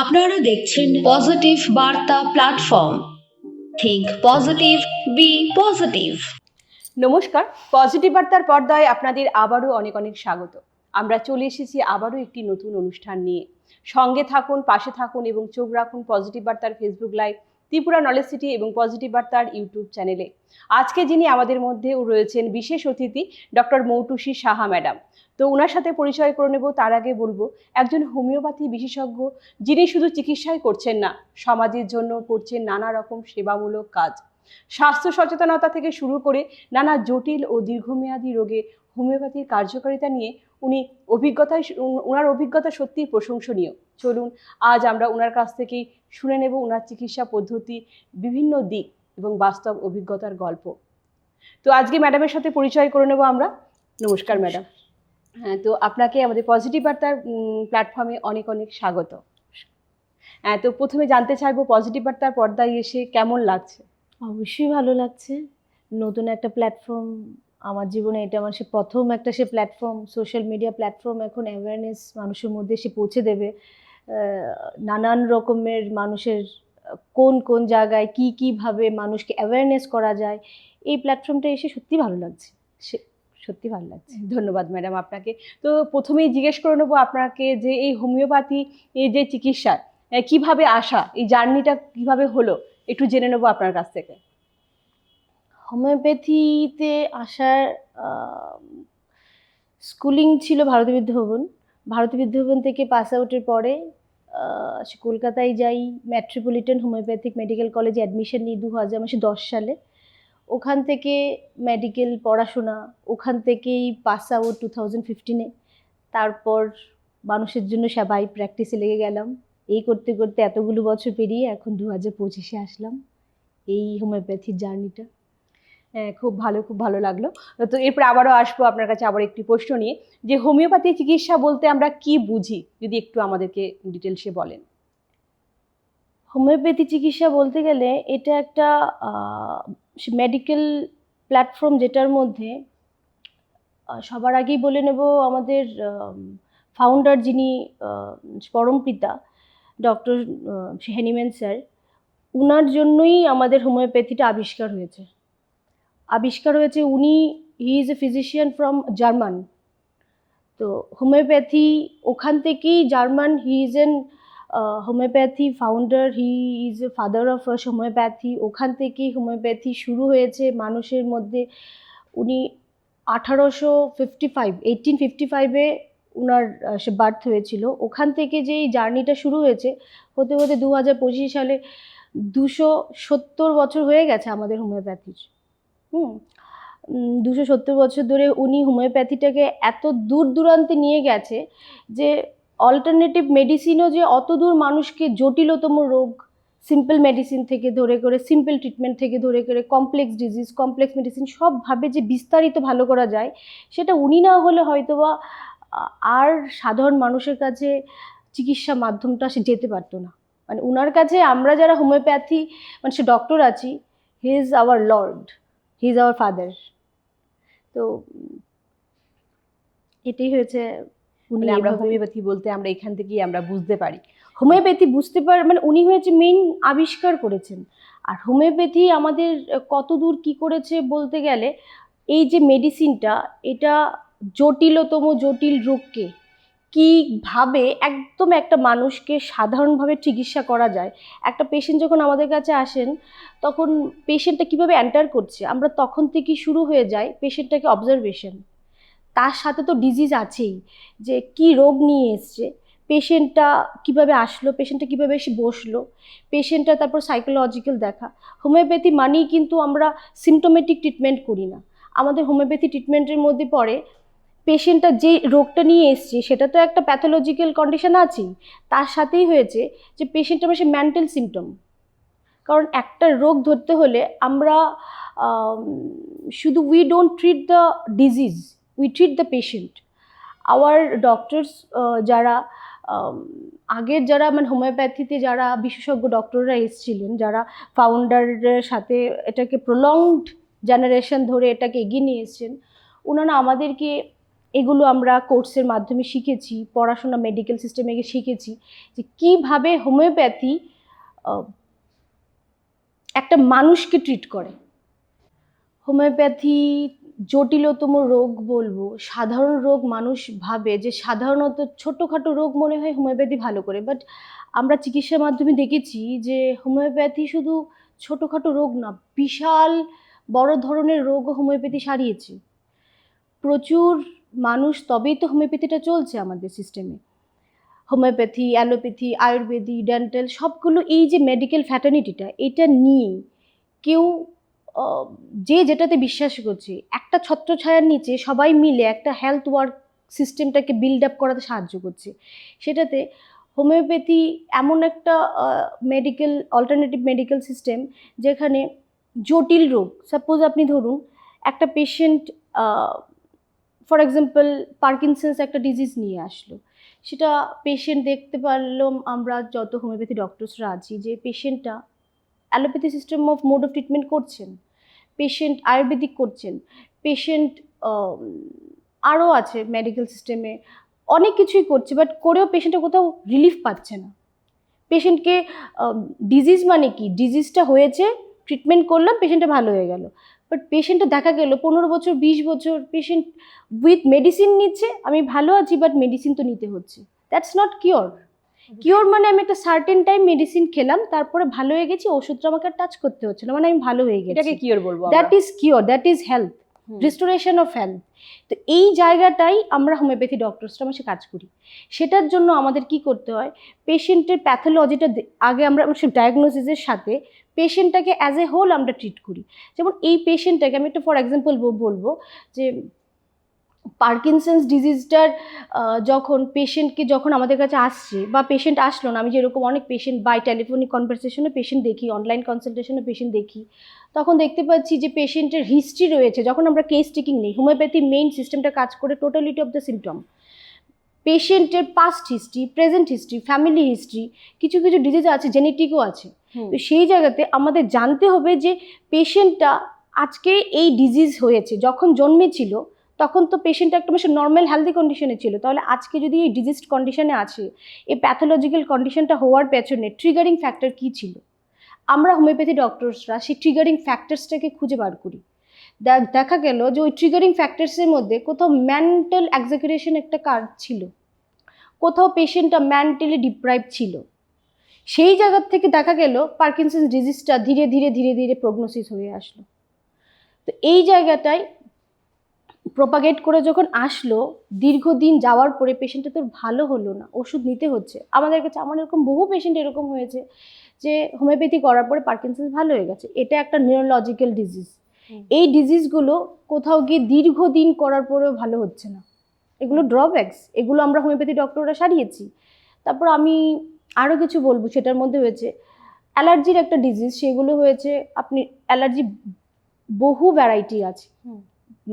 আপনারা দেখছেন পজিটিভ বার্তা platform. Think positive, be positive. নমস্কার, পজিটিভ বার্তার পর্দায় আপনাদের আবারও অনেক অনেক স্বাগত। আমরা চলে এসেছি আবারও একটি নতুন অনুষ্ঠান নিয়ে। সঙ্গে থাকুন, পাশে থাকুন এবং চোখ রাখুন পজিটিভ বার্তার Facebook live, Tripura knowledge city এবং পজিটিভ বার্তার ইউটিউব চ্যানেলে। আজকে যিনি আমাদের মধ্যে রয়েছেন বিশেষ অতিথি ডক্টর মৌটুসী সাহা ম্যাডাম। তো ওনার সাথে পরিচয় করে নেব। তার আগে বলবো, একজন হোমিওপ্যাথি বিশেষজ্ঞ যিনি শুধু চিকিৎসাই করছেন না, সমাজের জন্য করছেন নানা রকম সেবামূলক কাজ। স্বাস্থ্য সচেতনতা থেকে শুরু করে নানা জটিল ও দীর্ঘমেয়াদী রোগে হোমিওপ্যাথির কার্যকারিতা নিয়ে ওনার অভিজ্ঞতা সত্যিই প্রশংসনীয়। চলুন আজ আমরা ওনার কাছ থেকেই শুনে নেব ওনার চিকিৎসা পদ্ধতি, বিভিন্ন দিক এবং বাস্তব অভিজ্ঞতার গল্প। তো আজকে ম্যাডামের সাথে পরিচয় করে নেব আমরা। নমস্কার ম্যাডাম। হ্যাঁ, তো আপনাকে আমাদের পজিটিভ বার্তার প্ল্যাটফর্মে অনেক অনেক স্বাগত। হ্যাঁ, তো প্রথমে জানতে চাইবো পজিটিভ বার্তার পর্দায় এসে কেমন লাগছে? অবশ্যই ভালো লাগছে। নতুন একটা প্ল্যাটফর্ম আমার জীবনে, এটা আমার প্রথম একটা প্ল্যাটফর্ম, সোশ্যাল মিডিয়া প্ল্যাটফর্ম। এখন অ্যাওয়ারনেস মানুষের মধ্যে এসে পৌঁছে দেবে। নানান রকমের মানুষের কোন কোন জায়গায় কীভাবে মানুষকে অ্যাওয়ারনেস করা যায়, এই প্ল্যাটফর্মটা এসে সত্যি ভালো লাগছে, সত্যি ভালো লাগছে। ধন্যবাদ ম্যাডাম আপনাকে। তো প্রথমেই জিজ্ঞেস করে নেবো আপনাকে যে এই হোমিওপ্যাথি এই যে চিকিৎসা কিভাবে আসা, এই জার্নিটা কিভাবে হলো, একটু জেনে নেবো আপনার কাছ থেকে। হোমিওপ্যাথিতে আসার স্কুলিং ছিল ভারতী বিদ্যাভবন। ভারতী বিদ্যাভবন থেকে পাস আউটের পরে কলকাতায় যাই, মেট্রোপলিটন হোমিওপ্যাথিক মেডিকেল কলেজে অ্যাডমিশন নিই 2010 সালে। ওখান থেকে মেডিকেল পড়াশোনা, ওখান থেকেই পাস আউট 2015-এ। তারপর মানুষের জন্য সেবায় প্র্যাকটিসে লেগে গেলাম। এই করতে করতে এতগুলো বছর পেরিয়ে এখন 2025-এ আসলাম এই হোমিওপ্যাথির জার্নিটা। হ্যাঁ, খুব ভালো লাগলো। তো এরপর আবারও আসবো আপনার কাছে আবার একটি প্রশ্ন নিয়ে, যে হোমিওপ্যাথি চিকিৎসা বলতে আমরা কি বুঝি, যদি একটু আমাদেরকে ডিটেলসে বলেন। হোমিওপ্যাথি চিকিৎসা বলতে গেলে এটা একটা মেডিকেল প্ল্যাটফর্ম, যেটার মধ্যে সবার আগেই বলে নেব আমাদের ফাউন্ডার যিনি পরম পিতা ডক্টর হেনিম্যান স্যার, উনার জন্যই আমাদের হোমিওপ্যাথিটা আবিষ্কার হয়েছে। উনি he is a physician from German. তো হোমিওপ্যাথি ওখান থেকেই German, he is an homeopathy founder, he is a father of homeopathy. ওখান থেকেই হোমিওপ্যাথি শুরু হয়েছে মানুষের মধ্যে। উনি 1855-এ ওনার বার্থ হয়েছিল। ওখান থেকে যে এই জার্নিটা শুরু হয়েছে, হতে হতে 2025 সালে 270 বছর হয়ে গেছে আমাদের হোমিওপ্যাথির। 270 বছর ধরে উনি হোমিওপ্যাথিটাকে এত দূর দূরান্তে নিয়ে গেছে যে অল্টারনেটিভ মেডিসিনও যে অত দূর মানুষকে জটিলতম রোগ, সিম্পল মেডিসিন থেকে ধরে করে, সিম্পল ট্রিটমেন্ট থেকে ধরে করে কমপ্লেক্স ডিজিজ, কমপ্লেক্স মেডিসিন সবভাবে যে বিস্তারিত ভালো করা যায়, সেটা উনি না হলে হয়তোবা আর সাধারণ মানুষের কাছে চিকিৎসা মাধ্যমটা সে যেতে পারতো না। মানে ওনার কাছে আমরা যারা হোমিওপ্যাথি সে ডক্টর আছি, he is our Lord, he is our father. তো এটাই হয়েছে। আমরা হোমিওপ্যাথি বলতে আমরা এখান থেকেই আমরা বুঝতে পারি, হোমিওপ্যাথি বুঝতে পার মানে উনি হয়েছে মেইন আবিষ্কার করেছেন। আর হোমিওপ্যাথি আমাদের কত দূর কী করেছে বলতে গেলে, এই যে মেডিসিনটা, এটা জটিলতম জটিল রোগকে কীভাবে একদম একটা মানুষকে সাধারণভাবে চিকিৎসা করা যায়। একটা পেশেন্ট যখন আমাদের কাছে আসেন, তখন পেশেন্টটা কীভাবে এন্টার করছে, আমরা তখন থেকেই শুরু হয়ে যায় পেশেন্টটাকে অবজারভেশন। তার সাথে তো ডিজিজ আছেই, যে কি রোগ নিয়ে এসছে, পেশেন্টটা কীভাবে আসলো, পেশেন্টটা কীভাবে এসে বসলো, পেশেন্টটা তারপর সাইকোলজিক্যাল দেখা। হোমিওপ্যাথি মানেই কিন্তু আমরা সিমটোমেটিক ট্রিটমেন্ট করি না। আমাদের হোমিওপ্যাথি ট্রিটমেন্টের মধ্যে পড়ে পেশেন্টটা যে রোগটা নিয়ে এসছে, সেটা তো একটা প্যাথোলজিক্যাল কন্ডিশন আছেই, তার সাথেই হয়েছে যে পেশেন্টটা সে মেন্টাল সিমটম। কারণ একটা রোগ ধরতে হলে আমরা শুধু we don't treat the disease, we treat the patient. Our doctors যারা আগের যারা হোমিওপ্যাথিতে যারা বিশেষজ্ঞ ডক্টররা এসেছিলেন, যারা ফাউন্ডারের সাথে এটাকে প্রলংড জেনারেশন ধরে এটাকে এগিয়ে নিয়ে এসছেন, ওনারা আমাদেরকে এগুলো আমরা কোর্সের মাধ্যমে শিখেছি, পড়াশোনা মেডিকেল সিস্টেমে গিয়ে শিখেছি যে কীভাবে হোমিওপ্যাথি একটা মানুষকে ট্রিট করে। হোমিওপ্যাথি জটিলতম রোগ বলবো, সাধারণ রোগ মানুষ ভাবে যে সাধারণত ছোটোখাটো রোগ মনে হয় হোমিওপ্যাথি ভালো করে, বাট আমরা চিকিৎসার মাধ্যমে দেখেছি যে হোমিওপ্যাথি শুধু ছোটোখাটো রোগ না, বিশাল বড় ধরনের রোগও হোমিওপ্যাথি সারিয়েছে। প্রচুর মানুষ, তবেই তো হোমিওপ্যাথিটা চলছে আমাদের সিস্টেমে। হোমিওপ্যাথি, অ্যালোপ্যাথি, আয়ুর্বেদিক, ডেন্টাল সবগুলো এই যে মেডিকেল ফ্যাটার্নিটিটা, এটা নিয়ে কেউ যে যেটাতে বিশ্বাস করছে, একটা ছত্রছায়ার নিচে সবাই মিলে একটা হেলথ ওয়ার্ক সিস্টেমটাকে বিল্ড আপ করাতে সাহায্য করছে। সেটাতে হোমিওপ্যাথি এমন একটা মেডিকেল অল্টারনেটিভ মেডিকেল সিস্টেম যেখানে জটিল রোগ, সাপোজ আপনি ধরুন একটা পেশেন্ট ফর এক্সাম্পল পার্কিনসন্স একটা ডিজিজ নিয়ে আসলো, সেটা পেশেন্ট দেখতে পারলাম আমরা যত হোমিওপ্যাথি ডক্টরসরা আছি যে পেশেন্টটা allopathy system of mode of treatment করছেন, পেশেন্ট আয়ুর্বেদিক করছেন, পেশেন্ট আরও আছে মেডিকেল সিস্টেমে অনেক কিছুই করছে, বাট করেও পেশেন্টটা কোথাও রিলিফ পাচ্ছে না। পেশেন্টকে ডিজিজ মানে কি, ডিজিজটা হয়েছে, ট্রিটমেন্ট করলাম, পেশেন্টটা ভালো হয়ে গেল, বাট পেশেন্টটা দেখা গেল 15 বছর 20 বছর পেশেন্ট উইথ মেডিসিন নিচ্ছে, আমি ভালো আছি বাট মেডিসিন তো নিতে হচ্ছে। That's not cure. কিওর মানে আমি একটা সার্টেন টাইম মেডিসিন খেলাম, তারপরে ভালো হয়ে গেছি, ওষুধটা আমাকে টাচ করতে হচ্ছে না, মানে আমি ভালো হয়ে গেছি, এটাকে কিওর বলবো। That is cure, that is health, restoration of health. তো এই জায়গাটাই আমরা হোমিওপ্যাথি ডক্টরসরা আমরা কাজ করি। সেটার জন্য আমাদের কি করতে হয়, পেশেন্টের প্যাথোলজিটা আগে আমরা ডায়াগনোসিসের সাথে পেশেন্টটাকে অ্যাজ এ হোল আমরা ট্রিট করি। যেমন এই পেশেন্টটাকে আমি একটা ফর এক্সাম্পল বলবো যে পার্কিনসন্স ডিজিজটার যখন আমাদের কাছে আসছে বা পেশেন্ট আসলো না, আমি যেরকম অনেক পেশেন্ট বাই টেলিফোনিক কনভারসেশনে পেশেন্ট দেখি, অনলাইন কনসালটেশনে পেশেন্ট দেখি, তখন দেখতে পাচ্ছি যে পেশেন্টের হিস্ট্রি রয়েছে। যখন আমরা কেস টেকিং নিই, হোমিওপ্যাথি মেইন সিস্টেমটা কাজ করে টোটালিটি অফ দ্য সিমটম, পেশেন্টের past history, present history, family history, কিছু কিছু ডিজিজ আছে জেনেটিকও আছে। তো সেই জায়গাতে আমাদের জানতে হবে যে পেশেন্টটা আজকে এই ডিজিজ হয়েছে, যখন জন্মেছিল তখন তো পেশেন্টটা একটা বেশ নর্মাল হেলদি কন্ডিশনে ছিল, তাহলে আজকে যদি এই ডিজিজ কন্ডিশনে আছে, এই প্যাথোলজিক্যাল কন্ডিশনটা হওয়ার পেছনে ট্রিগারিং ফ্যাক্টর কী ছিল, আমরা হোমিওপ্যাথি ডক্টরসরা সেই ট্রিগারিং ফ্যাক্টরসটাকে খুঁজে বার করি। দেখা গেল যে ওই ট্রিগারিং ফ্যাক্টরসের মধ্যে কোথাও মেন্টাল এক্সাজারেশন একটা কারণ ছিল, কোথাও পেশেন্টটা মেন্টালি ডিপ্রাইভ ছিল, সেই জায়গার থেকে দেখা গেল পার্কিনসন্স ডিজিজটা ধীরে ধীরে ধীরে ধীরে প্রগনোসিস হয়ে আসলো। তো এই জায়গাটায় প্রপাগেট করে যখন আসলো, দীর্ঘদিন যাওয়ার পরে পেশেন্টটা তোর ভালো হলো না, ওষুধ নিতে হচ্ছে। আমার এরকম বহু পেশেন্ট এরকম হয়েছে যে হোমিওপ্যাথি করার পরে পার্কিনসন্স ভালো হয়ে গেছে। এটা একটা নিউরোলজিক্যাল ডিজিজ। এই ডিজিজগুলো কোথাও গিয়ে দীর্ঘদিন করার পরেও ভালো হচ্ছে না, এগুলো ড্রব্যাকস, এগুলো আমরা হোমিওপ্যাথি ডক্টররা সারিয়েছি। তারপর আমি আরও কিছু বলবো, সেটার মধ্যে হয়েছে অ্যালার্জির একটা ডিজিজ, সেগুলো হয়েছে আপনি অ্যালার্জি বহু ভ্যারাইটি আছে,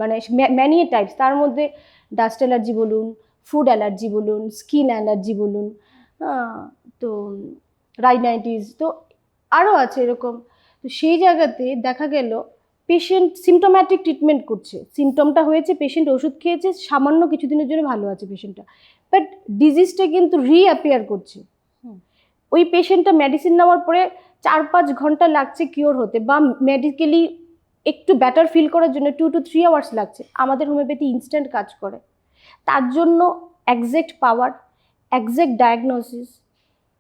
মানে ম্যানি টাইপস, তার মধ্যে ডাস্ট অ্যালার্জি বলুন, ফুড অ্যালার্জি বলুন, স্কিন অ্যালার্জি বলুন, তো রাইনাইটিস, তো আরও আছে এরকম। তো সেই জায়গাতে দেখা গেল পেশেন্ট সিমটোম্যাটিক ট্রিটমেন্ট করছে, সিমটমটা হয়েছে, পেশেন্ট ওষুধ খেয়েছে, সামান্য কিছুদিনের জন্য ভালো আছে পেশেন্টটা, বাট ডিজিজটা কিন্তু রিঅ্যাপিয়ার করছে। ওই পেশেন্টটা মেডিসিন নেওয়ার পরে 4-5 ঘন্টা লাগছে কিওর হতে, বা মেডিকেলি একটু বেটার ফিল করার জন্য 2 to 3 আওয়ার্স লাগছে। আমাদের হোমিওপ্যাথি ইনস্ট্যান্ট কাজ করে। তার জন্য একজ্যাক্ট পাওয়ার, একজ্যাক্ট ডায়াগনোসিস,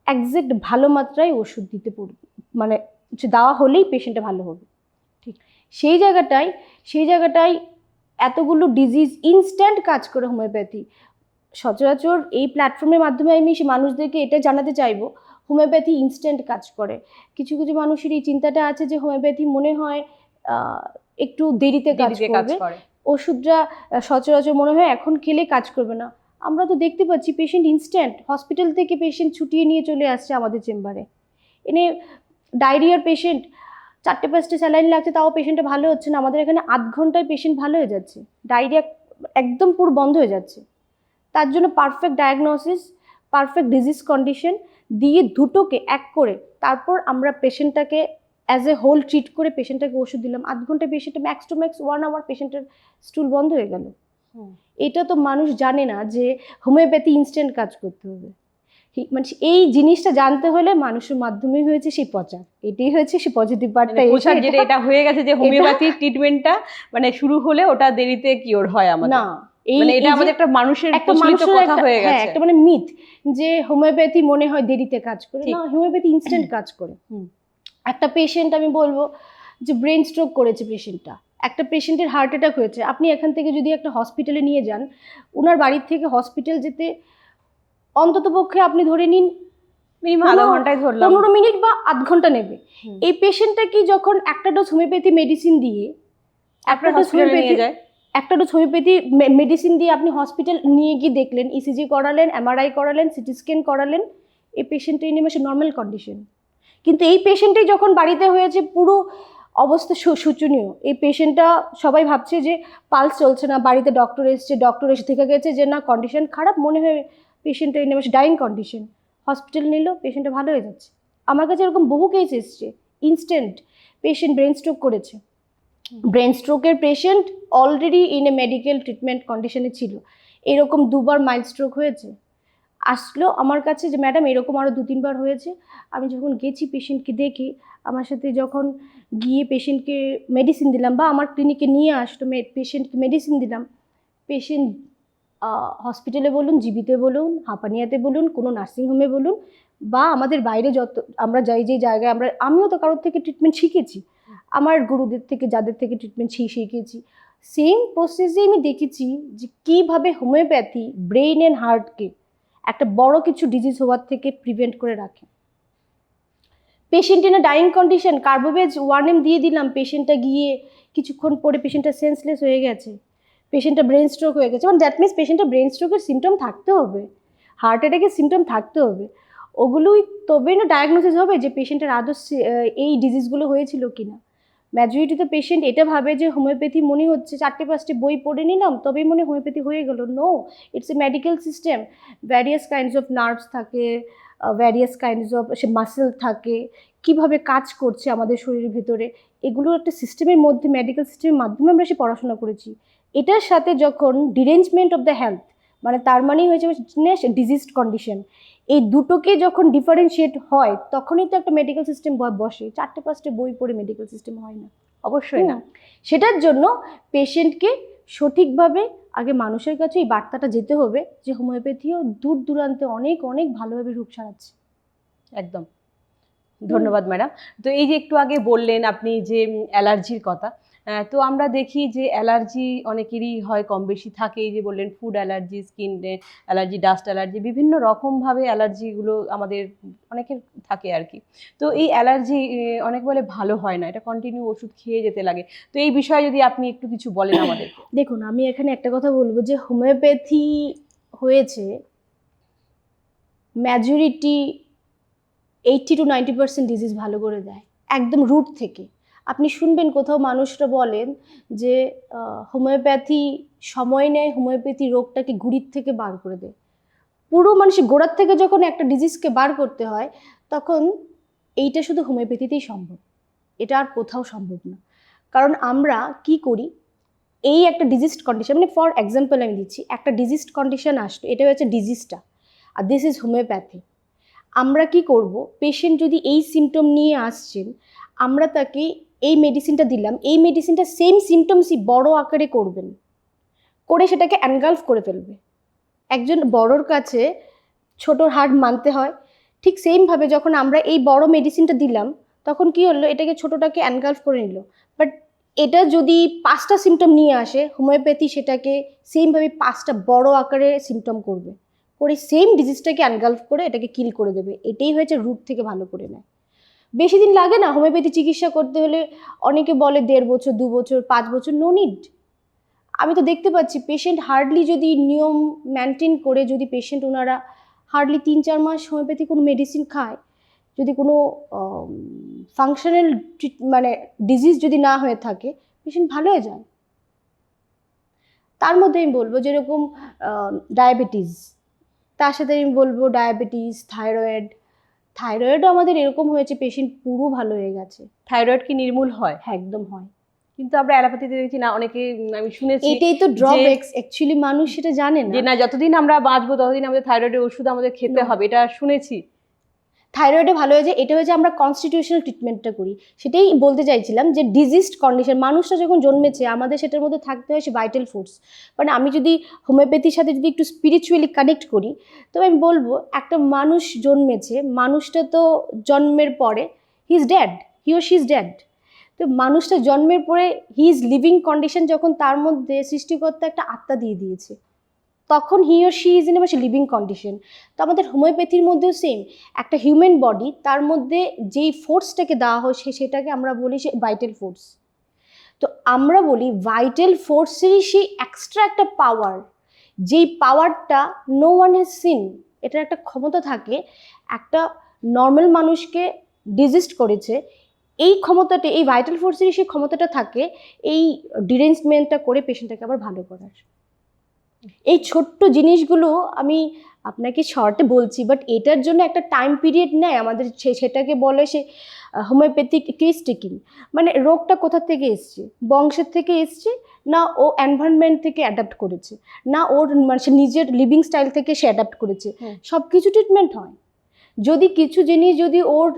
একজ্যাক্ট ভালো মাত্রায় ওষুধ দিতে পড়বে, মানে দেওয়া হলেই পেশেন্টটা ভালো হবে। ঠিক সেই জায়গাটায় এতগুলো ডিজিজ ইনস্ট্যান্ট কাজ করে হোমিওপ্যাথি। সচরাচর এই প্ল্যাটফর্মের মাধ্যমে আমি মানুষদেরকে এটা জানাতে চাইবো, হোমিওপ্যাথি ইনস্ট্যান্ট কাজ করে। কিছু কিছু মানুষের এই চিন্তাটা আছে যে হোমিওপ্যাথি মনে হয় একটু দেরিতে কাজ করবে, ওষুধটা সচরাচর মনে হয় এখন খেলে কাজ করবে না। আমরা তো দেখতে পাচ্ছি পেশেন্ট ইনস্ট্যান্ট হসপিটাল থেকে পেশেন্ট ছুটিয়ে নিয়ে চলে আসছে আমাদের চেম্বারে, এনে ডায়রিয়ার পেশেন্ট 4-5টে স্যালাইন লাগছে, তাও পেশেন্টটা ভালো হচ্ছে না। আমাদের এখানে 8 ঘন্টায় পেশেন্ট ভালো হয়ে যাচ্ছে, ডায়রিয়া একদম পুরো বন্ধ হয়ে যাচ্ছে। তার জন্য perfect diagnosis, perfect disease condition দিয়ে দুটোকে এক করে তারপর আমরা পেশেন্টটাকে অ্যাজ এ হোল ট্রিট করে পেশেন্টটাকে ওষুধ দিলাম। 8 ঘন্টায় পেশেন্টের ম্যাক্স টু ম্যাক্স 1 আওয়ার পেশেন্টের স্টুল বন্ধ হয়ে গেল। এটা তো মানুষ জানে না যে হোমিওপ্যাথি ইনস্ট্যান্ট কাজ করতে হবে। মানে এই জিনিসটা জানতে হলে মানুষের মাধ্যমেই হয়েছে সেই প্রচার, এটাই হয়েছে সেই পজিটিভ পার্টটা। প্রচার যেটা এটা হয়ে গেছে যে হোমিওপ্যাথি ট্রিটমেন্টটা মানে শুরু হলে ওটা দেরিতে কিওর হয় আমাদের না, মানে এটা আমাদের একটা মানুষের প্রচলিত কথা হয়ে গেছে, একটা মানে মিথ যে হোমিওপ্যাথি মনে হয় দেরিতে কাজ করে। না, হোমিওপ্যাথি ইনস্ট্যান্ট কাজ করে। একটা পেশেন্ট আমি বলবো যে ব্রেন স্ট্রোক করেছে পেশেন্টটা, একটা পেশেন্টের হার্ট অ্যাটাক হয়েছে, আপনি এখান থেকে যদি একটা হসপিটালে নিয়ে যান, ওনার বাড়ির থেকে হসপিটাল যেতে অন্তত পক্ষে আপনি ধরে নিন মিনিমাম আধা ঘন্টায় ধরলাম, 15 মিনিট বা আধ ঘন্টা নেবে। এই পেশেন্টটা কি যখন একটা ডোজ হোমিওপ্যাথি মেডিসিন দিয়ে একটা ডোজ হোমিওপ্যাথি মেডিসিন দিয়ে আপনি হসপিটাল নিয়ে গিয়ে দেখলেন, ইসিজি করালেন, এমআরআই করালেন, সিটি স্ক্যান করালেন, এই পেশেন্টের নিমেষে নর্মাল কন্ডিশন। কিন্তু এই পেশেন্টেই যখন বাড়িতে হয়েছে পুরো অবস্থা শোচনীয়। এই পেশেন্টটা সবাই ভাবছে যে পালস চলছে না, বাড়িতে ডক্টর এসছে, ডক্টর এসে থেকে গেছে যে না কন্ডিশন খারাপ, মনে হয় পেশেন্টের এই নিমেষে ডাইং কন্ডিশন, হসপিটাল নিল, পেশেন্টটা ভালো হয়ে যাচ্ছে। আমার কাছে এরকম বহু কেস এসছে, ইনস্ট্যান্ট পেশেন্ট ব্রেন স্ট্রোক করেছে, ব্রেন স্ট্রোকের patient already in a medical treatment কন্ডিশনে ছিল, এরকম 2বার মাইল্ড স্ট্রোক হয়েছে, আসলো আমার কাছে যে ম্যাডাম এরকম আরও 2-3বার হয়েছে। আমি যখন গেছি পেশেন্টকে দেখি, আমার সাথে যখন গিয়ে পেশেন্টকে মেডিসিন দিলাম বা আমার ক্লিনিকে নিয়ে আসলো, পেশেন্টকে মেডিসিন দিলাম, পেশেন্ট হসপিটালে বলুন, জিবিতে বলুন, হাঁপানিয়াতে বলুন, কোনো নার্সিংহোমে বলুন বা আমাদের বাইরে যত আমরা যাই যে জায়গায় আমিও তো কারোর থেকে ট্রিটমেন্ট শিখেছি, আমার গুরুদের থেকে যাদের থেকে ট্রিটমেন্ট শিখেছি, সেম প্রসেসে আমি দেখেছি যে কীভাবে হোমিওপ্যাথি ব্রেন অ্যান্ড হার্টকে একটা বড় কিছু ডিজিজ হওয়ার থেকে প্রিভেন্ট করে রাখে। Patient in dying condition, carbo veg 1 mg দিয়ে দিলাম, পেশেন্টটা গিয়ে কিছুক্ষণ পরে পেশেন্টটা সেন্সলেস হয়ে গেছে, পেশেন্টটা ব্রেন স্ট্রোক হয়ে গেছে। মানে দ্যাট মিনস পেশেন্টটা ব্রেন স্ট্রোকের সিমটম থাকতে হবে, হার্ট অ্যাটাকের সিমটম থাকতে হবে, ওগুলোই তবেই না ডায়াগনোসিস হবে যে পেশেন্টের আদৌ এই ডিজিজগুলো হয়েছিল কিনা। ম্যাজরিটি তো পেশেন্ট এটা ভাবে যে হোমিওপ্যাথি মনে হচ্ছে 4-5টি বই পড়ে নিলাম তবেই মনে হোমিওপ্যাথি হয়ে গেল। No, it's a medical system, various kinds of nerves থাকে, ভ্যারিয়াস কাইন্ডস অফ মাসেল থাকে, কিভাবে কাজ করছে আমাদের শরীরের ভেতরে, এগুলো একটা সিস্টেমের মধ্যে, মেডিকেল সিস্টেমের মাধ্যমে আমরা সে পড়াশোনা করেছি। এটার সাথে যখন ডিরেঞ্জমেন্ট অফ দ্য হেলথ, মানে তার মানেই হয়েছে ডিজিজড কন্ডিশন, এই দুটোকে যখন ডিফারেন্সিয়েট হয় তখনই তো একটা মেডিকেল সিস্টেম বসে। 4-5টি বই পড়ে মেডিকেল সিস্টেম হয় না, অবশ্যই না। সেটার জন্য পেশেন্টকে সঠিকভাবে আগে মানুষের কাছে এই বার্তাটা যেতে হবে যে হোমিওপ্যাথিও দূর দূরান্তে অনেক অনেক ভালোভাবে রূপ সারাচ্ছে। একদম, ধন্যবাদ ম্যাডাম। তো এই যে একটু আগে বললেন আপনি যে অ্যালার্জির কথা, তো আমরা দেখি যে অ্যালার্জি অনেকেরই হয়, কম বেশি থাকে। এই যে বললেন food allergy, skin allergy, dust allergy, বিভিন্ন রকমভাবে অ্যালার্জিগুলো আমাদের অনেকের থাকে আর কি। তো এই অ্যালার্জি অনেক বলে ভালো হয় না, এটা কন্টিনিউ ওষুধ খেয়ে যেতে লাগে। তো এই বিষয়ে যদি আপনি একটু কিছু বলেন আমাদের। দেখুন, আমি এখানে একটা কথা বলবো যে হোমিওপ্যাথি হয়েছে ম্যাজরিটি 80-90% ডিজিজ ভালো করে দেয় একদম রুট থেকে। আপনি শুনবেন কোথাও মানুষরা বলেন যে হোমিওপ্যাথি সময় নেয়, হোমিওপ্যাথি রোগটাকে গুড়ির থেকে বার করে দেয়। পুরো মানুষের গোড়ার থেকে যখন একটা ডিজিজকে বার করতে হয় তখন এইটা শুধু হোমিওপ্যাথিতেই সম্ভব, এটা আর কোথাও সম্ভব না। কারণ আমরা কি করি, এই একটা ডিজিজড কন্ডিশন, মানে ফর এক্সাম্পল আমি দিচ্ছি, একটা ডিজিজড কন্ডিশন আসলো, এটা হচ্ছে ডিজিজটা, আর দিস ইজ হোমিওপ্যাথি। আমরা কি করব, পেশেন্ট যদি এই সিমটম নিয়ে আসছেন, আমরা তাকে এই মেডিসিনটা দিলাম, এই মেডিসিনটা সেম সিমটমসই বড় আকারে করবেন, করে সেটাকে অ্যানগালফ করে ফেলবে। একজন বড়োর কাছে ছোটোর হার্ট মানতে হয়, ঠিক সেমভাবে যখন আমরা এই বড় মেডিসিনটা দিলাম তখন কি হলো, এটাকে ছোটোটাকে অ্যানগালফ করে নিল। বাট এটা যদি 5টা সিমটম নিয়ে আসে, হোমিওপ্যাথি সেটাকে সেমভাবে 5টা বড় আকারে সিমটম করবে, করে সেম ডিজিজটাকে অ্যানগালফ করে এটাকে কিল করে দেবে। এটাই হয়েছে রুট থেকে ভালো করে নেয়। বেশি দিন লাগে না হোমিওপ্যাথি চিকিৎসা করতে হলে, অনেকে বলে 1.5 বছর, 2 বছর, 5 বছর, নো নিড। আমি তো দেখতে পাচ্ছি পেশেন্ট হার্ডলি যদি নিয়ম মেনটেন করে, যদি পেশেন্ট ওনারা হার্ডলি 3-4 মাস হোমিওপ্যাথি কোনো মেডিসিন খায়, যদি কোনো ফাংশনাল মানে ডিজিজ যদি না হয়ে থাকে, পেশেন্ট ভালো হয়ে যায়। তার মধ্যে আমি বলবো যেরকম ডায়াবেটিস, তার সাথে আমি বলবো ডায়াবেটিস, থাইরয়েডও আমাদের এরকম হয়েছে পেশেন্ট পুরো ভালো হয়ে গেছে। থাইরয়েড কি নির্মূল হয়? হ্যাঁ, একদম হয়। কি কিন্তু আমরা অ্যালোপ্যাথিতে দেখছি না, অনেকে আমি শুনেছি এটাই তো ড্রব্যাকস, অ্যাকচুয়ালি মানুষ সেটা জানে না। যে না যতদিন আমরা বাঁচবো ততদিন আমাদের থাইরয়েডের ওষুধ আমাদের খেতে না। হবে, এটা শুনেছি। থাইরয়েডে ভালো হয়ে যায়, এটা হচ্ছে আমরা কনস্টিটিউশনাল ট্রিটমেন্টটা করি। সেটাই বলতে চাইছিলাম যে ডিজিজড কন্ডিশন, মানুষটা যখন জন্মেছে আমাদের সেটার মধ্যে থাকতে হয় সে ভাইটাল ফোর্স। মানে আমি যদি হোমিওপ্যাথির সাথে যদি একটু স্পিরিচুয়ালি কানেক্ট করি, তবে আমি বলবো একটা মানুষ জন্মেছে, মানুষটা তো জন্মের পরে he is dad, he or she is dad. তো মানুষটা জন্মের পরে হি ইজ লিভিং কন্ডিশন, যখন তার মধ্যে সৃষ্টিকর্তা একটা আত্মা দিয়ে দিয়েছে, তখন he or she is in a living condition. তো আমাদের হোমিওপ্যাথির মধ্যেও সেম, একটা হিউম্যান বডি, তার মধ্যে যেই ফোর্সটাকে দেওয়া হয় সেটাকে আমরা বলি সে ভাইটাল ফোর্স। তো আমরা বলি ভাইটাল ফোর্সেরই সেই এক্সট্রা একটা পাওয়ার, যেই পাওয়ারটা নো ওয়ান হ্যাজ সিন। এটার একটা ক্ষমতা থাকে, একটা নর্মাল মানুষকে ডিজিস্ট করেছে, এই ক্ষমতাটা, এই ভাইটাল ফোর্সেরই সেই ক্ষমতাটা থাকে এই ডিরেঞ্জমেন্টটা করে পেশেন্টটাকে আবার ভালো করার। এই ছোট্ট জিনিসগুলো আমি আপনাকে শর্টে বলছি, বাট এটার জন্য একটা টাইম পিরিয়ড নেয় আমাদের, সেটাকে বলে সে হোমিওপ্যাথিক কেস টেকিং। মানে রোগটা কোথা থেকে এসছে, বংশের থেকে এসছে, না ও এনভায়রনমেন্ট থেকে অ্যাডাপ্ট করেছে, না ওর মানে সে নিজের লিভিং স্টাইল থেকে সে অ্যাডাপ্ট করেছে, সব কিছু ট্রিটমেন্ট হয়। যদি কিছু জিনিস যদি ওর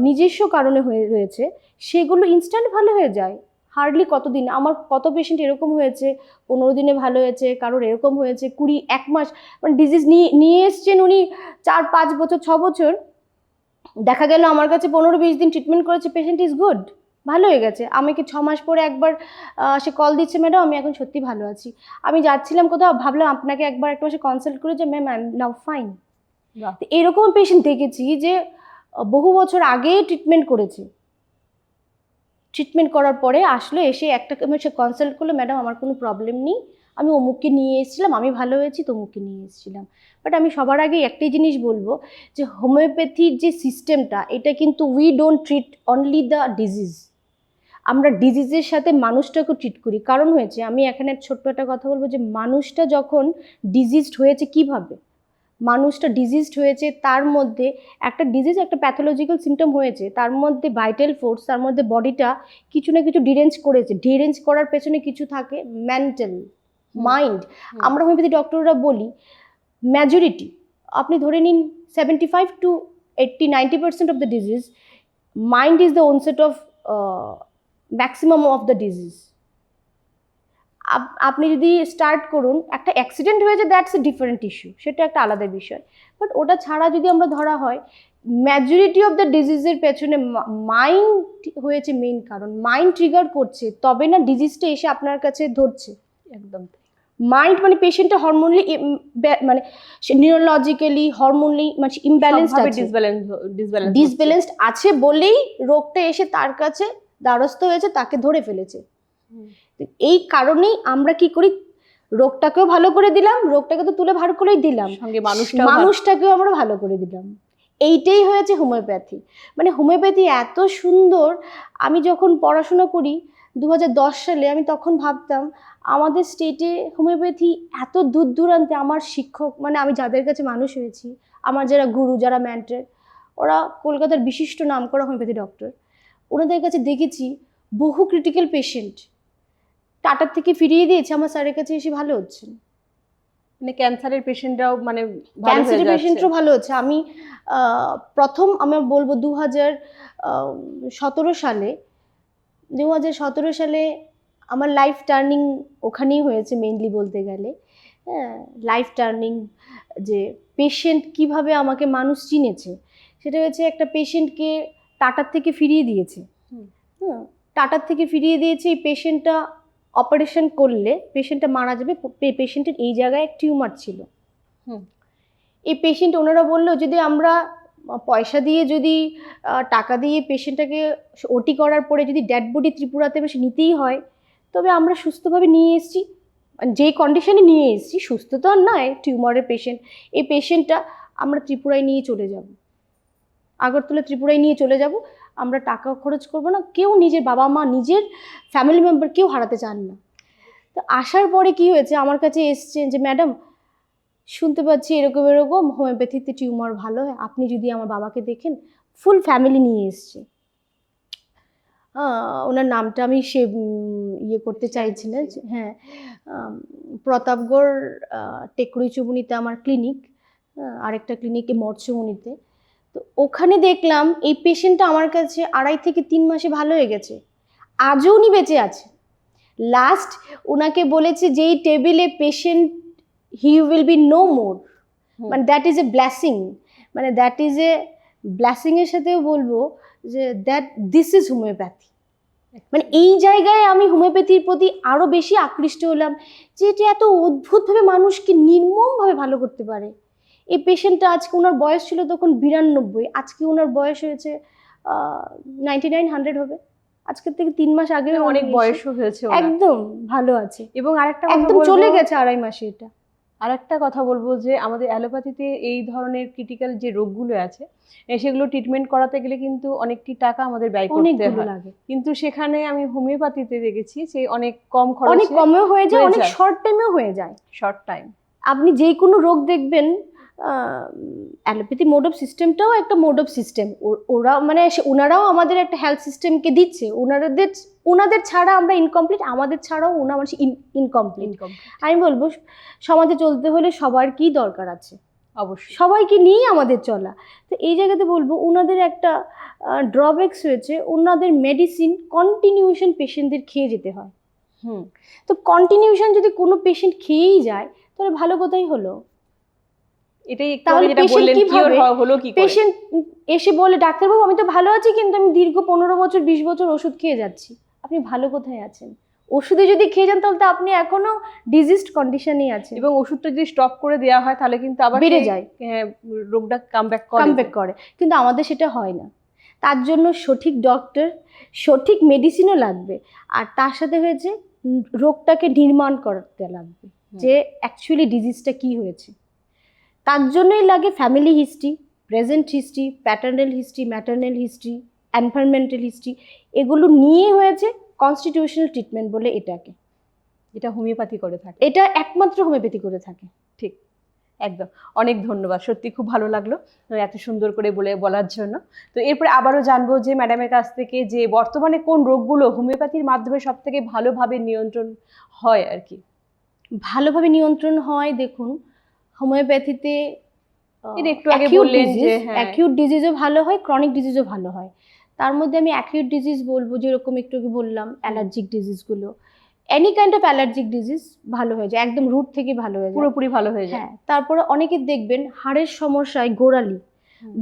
নিজস্ব কারণে হয়ে রয়েছে, সেগুলো ইনস্ট্যান্ট ভালো হয়ে যায়। হার্ডলি কতদিন, আমার কত পেশেন্ট এরকম হয়েছে 15 দিনে ভালো হয়েছে, কারোর এরকম হয়েছে 20-1 মাস, মানে ডিজিজ নিয়ে এসছেন উনি 4-5 বছর 6 বছর, দেখা গেল আমার কাছে 15-20 দিন ট্রিটমেন্ট করেছে, পেশেন্ট ইজ গুড, ভালো হয়ে গেছে। আমাকে 6 মাস পরে একবার সে কল দিচ্ছে, ম্যাডাম আমি এখন সত্যি ভালো আছি, আমি যাচ্ছিলাম কোথাও, ভাবলাম আপনাকে একবার একটা মাসে কনসাল্ট করে যে ma'am I am now fine. এরকম পেশেন্ট দেখেছি যে বহু বছর আগে ট্রিটমেন্ট করেছে, ট্রিটমেন্ট করার পরে আসলো, এসে একটা সে কনসাল্ট করলো, ম্যাডাম আমার কোনো প্রবলেম নেই, আমি অমুককে নিয়ে এসেছিলাম, আমি ভালো হয়েছি, তমুককে নিয়ে এসেছিলাম। বাট আমি সবার আগে একটাই জিনিস বলবো যে হোমিওপ্যাথির যে সিস্টেমটা, এটা কিন্তু we don't treat only the disease, আমরা ডিজিজের সাথে মানুষটাকেও ট্রিট করি। কারণ হয়েছে, আমি এখানে ছোট্ট একটা কথা বলবো যে মানুষটা যখন ডিজিজড হয়েছে, কিভাবে মানুষটা ডিজিজড হয়েছে, তার মধ্যে একটা ডিজিজ, একটা প্যাথোলজিক্যাল সিমটম হয়েছে, তার মধ্যে ভাইটাল ফোর্স, তার মধ্যে বডিটা কিছু না কিছু ডিরেঞ্জ করেছে, ডিরেঞ্জ করার পেছনে কিছু থাকে মেন্টাল মাইন্ড। আমরা হোমিওপ্যাথি ডক্টররা বলি মেজরিটি, আপনি ধরে নিন 75-80-90% of the disease, mind is the onset of maximum of the disease. আপনি যদি স্টার্ট করুন, একটা অ্যাক্সিডেন্ট হয়েছে, দ্যাটস এ ডিফারেন্ট ইস্যু, সেটা একটা আলাদা বিষয়। বাট ওটা ছাড়া যদি আমরা ধরা হয়, মেজরিটি অফ দ্য ডিজিজের পেছনে মাইন্ড হয়েছে মেইন কারণ। মাইন্ড ট্রিগার করছে, তবে না ডিজিজটা এসে আপনার কাছে ধরছে। একদম মাইন্ড মানে পেশেন্টটা হরমোনালি, মানে নিউরোলজিক্যালি হরমোনালি মানে ইমব্যালেন্সড আছে, ডিসব্যালেন্সড আছে বলেই রোগটা এসে তার কাছে দ্বারস্থ হয়েছে, তাকে ধরে ফেলেছে। এই কারণেই আমরা কি করি, রোগটাকেও ভালো করে দিলাম, রোগটাকে তো তুলে ভার করেই দিলাম, সঙ্গে মানুষটাকেও আমরা ভালো করে দিলাম। এইটাই হয়েছে হোমিওপ্যাথি। মানে হোমিওপ্যাথি এত সুন্দর। আমি যখন পড়াশোনা করি 2010 সালে, আমি তখন ভাবতাম আমাদের স্টেটে হোমিওপ্যাথি এত দূর দূরান্তে। আমার শিক্ষক, মানে আমি যাদের কাছে মানুষ হয়েছি, আমার যারা গুরু, যারা মেন্টর, ওরা কলকাতার বিশিষ্ট নামকরা হোমিওপ্যাথি ডক্টর, ওনাদের কাছে দেখেছি বহু ক্রিটিক্যাল পেশেন্ট টাটার থেকে ফিরিয়ে দিয়েছে, আমার স্যারের কাছে এসে ভালো হচ্ছে। মানে ক্যান্সারের পেশেন্টরাও, মানে ক্যান্সারের পেশেন্টও ভালো হচ্ছে। আমি প্রথম আমি বলবো 2017 সালে আমার লাইফ টার্নিং ওখানেই হয়েছে মেইনলি বলতে গেলে। হ্যাঁ, লাইফ টার্নিং, যে পেশেন্ট কিভাবে আমাকে মানুষ চিনেছে, সেটা হচ্ছে একটা পেশেন্টকে টাটার থেকে ফিরিয়ে দিয়েছে। হ্যাঁ, টাটার থেকে ফিরিয়ে দিয়েছে, এই পেশেন্টটা অপারেশন করলে পেশেন্টটা মারা যাবে, পেশেন্টের এই জায়গায় টিউমার ছিল। এই পেশেন্ট, ওনারা বললো যদি আমরা পয়সা দিয়ে, যদি টাকা দিয়ে পেশেন্টটাকে ওটি করার পরে যদি ডেড বডি ত্রিপুরাতে বেশি নিতেই হয়, তবে আমরা সুস্থভাবে নিয়ে এসেছি, যেই কন্ডিশনে নিয়ে এসেছি, সুস্থ তো আর নয়, টিউমারের পেশেন্ট, এই পেশেন্টটা আমরা ত্রিপুরায় নিয়ে চলে যাব, আগরতলা ত্রিপুরায় নিয়ে চলে যাব, আমরা টাকা খরচ করব না, কেউ নিজের বাবা মা, নিজের ফ্যামিলি মেম্বার কেউ হারাতে চান না। তো আসার পরে কি হয়েছে, আমার কাছে এসছেন যে ম্যাডাম শুনতে পাচ্ছি এরকম এরকম হোমিওপ্যাথিতে টিউমার ভালো হয়, আপনি যদি আমার বাবাকে দেখেন, ফুল ফ্যামিলি নিয়ে এসছে। ওনার নামটা আমি ইয়ে করতে চাইছি না, হ্যাঁ, প্রতাপগড় টেকরি চুবুনিতে আমার ক্লিনিক, আরেকটা ক্লিনিকে মৎস্যমণিতে। তো ওখানে দেখলাম এই পেশেন্টটা আমার কাছে 2.5 থেকে 3 মাসে ভালো হয়ে গেছে, আজও উনি বেঁচে আছে। লাস্ট ওনাকে বলেছে যেই টেবিলে patient he will be no more, মানে দ্যাট ইজ এ ব্লেসিং, মানে দ্যাট ইজ এ ব্লেসিংয়ের সাথেও বলবো যে দ্যাট দিস ইজ হোমিওপ্যাথি। মানে এই জায়গায় আমি হোমিওপ্যাথির প্রতি আরও বেশি আকৃষ্ট হলাম যে এটা এত অদ্ভুতভাবে মানুষকে নির্মমভাবে ভালো করতে পারে। এই পেশেন্টটা আজকে ওনার বয়স ছিল তখন 92, আজকে ওনার বয়স হয়েছে 99 100 হবে, আজকের থেকে 3 মাস আগে অনেক বয়সও হয়েছে ওনার। একদম ভালো আছে, এবং আরেকটা কথা একদম বলবো, চলে গেছে 2.5 মাসে। এটা আরেকটা কথা বলবো যে আমাদের অ্যালোপ্যাথিতে এই ধরনের ক্রিটিক্যাল যে রোগগুলো আছে সেগুলো ট্রিটমেন্ট করাতে গেলে কিন্তু অনেকটি টাকা আমাদের ব্যয় করতে অনেকগুলো হয়, লাগে, কিন্তু সেখানে আমি হোমিওপ্যাথিতে দেখেছি যে অনেক কম খরচে, অনেক কমেও হয়ে যায়, হয়ে অনেক যায়। শর্ট টাইমেও হয়ে যায়। Short time. আপনি যে কোনো রোগ দেখবেন, অ্যালোপ্যাথি মোড অফ সিস্টেমটাও একটা মোড অফ সিস্টেম, ওরা মানে ওনারাও আমাদের একটা হেলথ সিস্টেমকে দিচ্ছে, ওনাদের ছাড়া আমরা ইনকমপ্লিট, আমাদের ছাড়াও ওনা মানুষ ইনকমপ্লিট। আমি বলবো সমাজে চলতে হলে সবার কি দরকার আছে, অবশ্যই সবাইকে নিয়েই আমাদের চলা। তো এই জায়গাতে বলবো ওনাদের একটা ড্রব্যাকস হয়েছে, ওনাদের মেডিসিন কন্টিনিউশন পেশেন্টদের খেয়ে যেতে হয়। তো কন্টিনিউশন যদি কোনো পেশেন্ট খেয়েই যায় তাহলে ভালো কথাই হলো। এটাই তাহলে যেটা বললেন কিওর হলো কি করে? পেশেন্ট এসে বলে ডাক্তারবাবু আমি তো ভালো আছি কিন্তু আমি দীর্ঘ 15 বছর 20 বছর ওষুধ খেয়ে যাচ্ছি। আপনি ভালো কোথায় আছেন? ওষুধে যদি খেয়ে যান তাহলে তো আপনি এখনো ডিজিজড কন্ডিশনেই আছেন, এবং ওষুধটা যদি স্টপ করে দেওয়া হয় তাহলে কিন্তু আবার বেড়ে যায়, রোগটা কামব্যাক করে। কিন্তু আমাদের সেটা হয় না। তার জন্য সঠিক ডক্টর, সঠিক মেডিসিনও লাগবে, আর তার সাথে হয়েছে রোগটাকে নির্মাণ করতে লাগবে যে অ্যাকচুয়ালি ডিজিজটা কি হয়েছে। তার জন্যই লাগে family history, present history, paternal history, maternal history, environmental history, এগুলো নিয়ে হয়েছে কনস্টিটিউশনাল ট্রিটমেন্ট বলে এটাকে, এটা হোমিওপ্যাথি করে থাকে, এটা একমাত্র হোমিওপ্যাথি করে থাকে। ঠিক, একদম। অনেক ধন্যবাদ, সত্যি খুব ভালো লাগলো এত সুন্দর করে বলার জন্য। তো এরপরে আবারও জানবো যে ম্যাডামের কাছ থেকে যে বর্তমানে কোন রোগগুলো হোমিওপ্যাথির মাধ্যমে সব থেকে ভালোভাবে নিয়ন্ত্রণ হয় আর কি। ভালোভাবে নিয়ন্ত্রণ হয়, দেখুন হোমিওপ্যাথিতে একটু আগে বললেন যে অ্যাকিউট ডিজিজও ভালো হয়, ক্রনিক ডিজিজও ভালো হয়। তার মধ্যে আমি অ্যাকিউট ডিজিজ বলবো, যেরকম একটু আগে বললাম অ্যালার্জিক ডিজিজগুলো, any kind of allergic disease ভালো হয়ে যায়, একদম রুট থেকে ভালো হয়ে যায়, পুরোপুরি ভালো হয়ে যায়। হ্যাঁ, তারপরে অনেকে দেখবেন হাড়ের সমস্যায়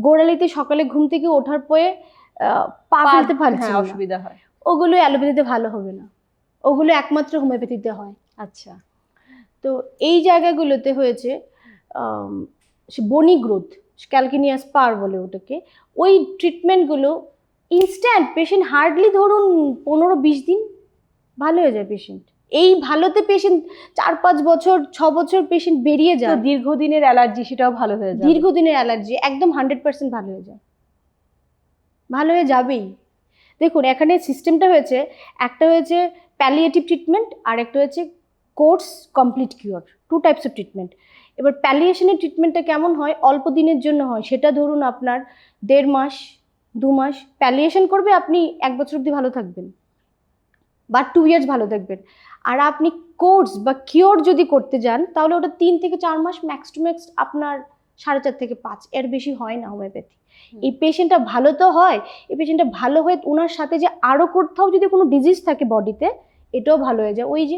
গোড়ালিতে সকালে ঘুম থেকে ওঠার পরে পা ফেলতে পারছে না, অসুবিধা হয়, ওগুলো অ্যালোপ্যাথিতে ভালো হবে না, ওগুলো একমাত্র হোমিওপ্যাথিতে হয়। আচ্ছা। তো এই জায়গাগুলোতে হয়েছে বনি গ্রোথ, ক্যালকিনিয়াস পার বলে ওটাকে, ওই ট্রিটমেন্টগুলো ইনস্ট্যান্ট, পেশেন্ট হার্ডলি ধরুন 15-20 দিন ভালো হয়ে যায় পেশেন্ট। এই ভালোতে পেশেন্ট 4-5 বছর 6 বছর পেশেন্ট বেরিয়ে যায়। দীর্ঘদিনের অ্যালার্জি সেটাও ভালো হয়ে যায়, দীর্ঘদিনের অ্যালার্জি একদম 100% ভালো হয়ে যায়, ভালো হয়ে যাবেই। দেখুন এখানে সিস্টেমটা হয়েছে, একটা হয়েছে প্যালিয়েটিভ ট্রিটমেন্ট আর একটা হয়েছে course complete cure, 2 types of treatment. এবার প্যালিয়েশনের ট্রিটমেন্টটা কেমন হয়, অল্প দিনের জন্য হয়, সেটা ধরুন আপনার 1.5 মাস 2 মাস প্যালিয়েশন করবে, আপনি 1 বছর অবধি ভালো থাকবেন বা 2 ইয়ার্স ভালো থাকবেন। আর আপনি কোর্স বা কিওর যদি করতে যান তাহলে ওটা 3 থেকে 4 মাস, ম্যাক্স টু ম্যাক্স আপনার 4.5 থেকে 5, এর বেশি হয় না হোমিওপ্যাথি। এই পেশেন্টটা ভালো তো হয়, এই পেশেন্টটা ভালো হয়ে ওনার সাথে যে আরও কোথাও যদি কোনো ডিজিজ থাকে বডিতে এটাও ভালো হয়ে যায়। ওই যে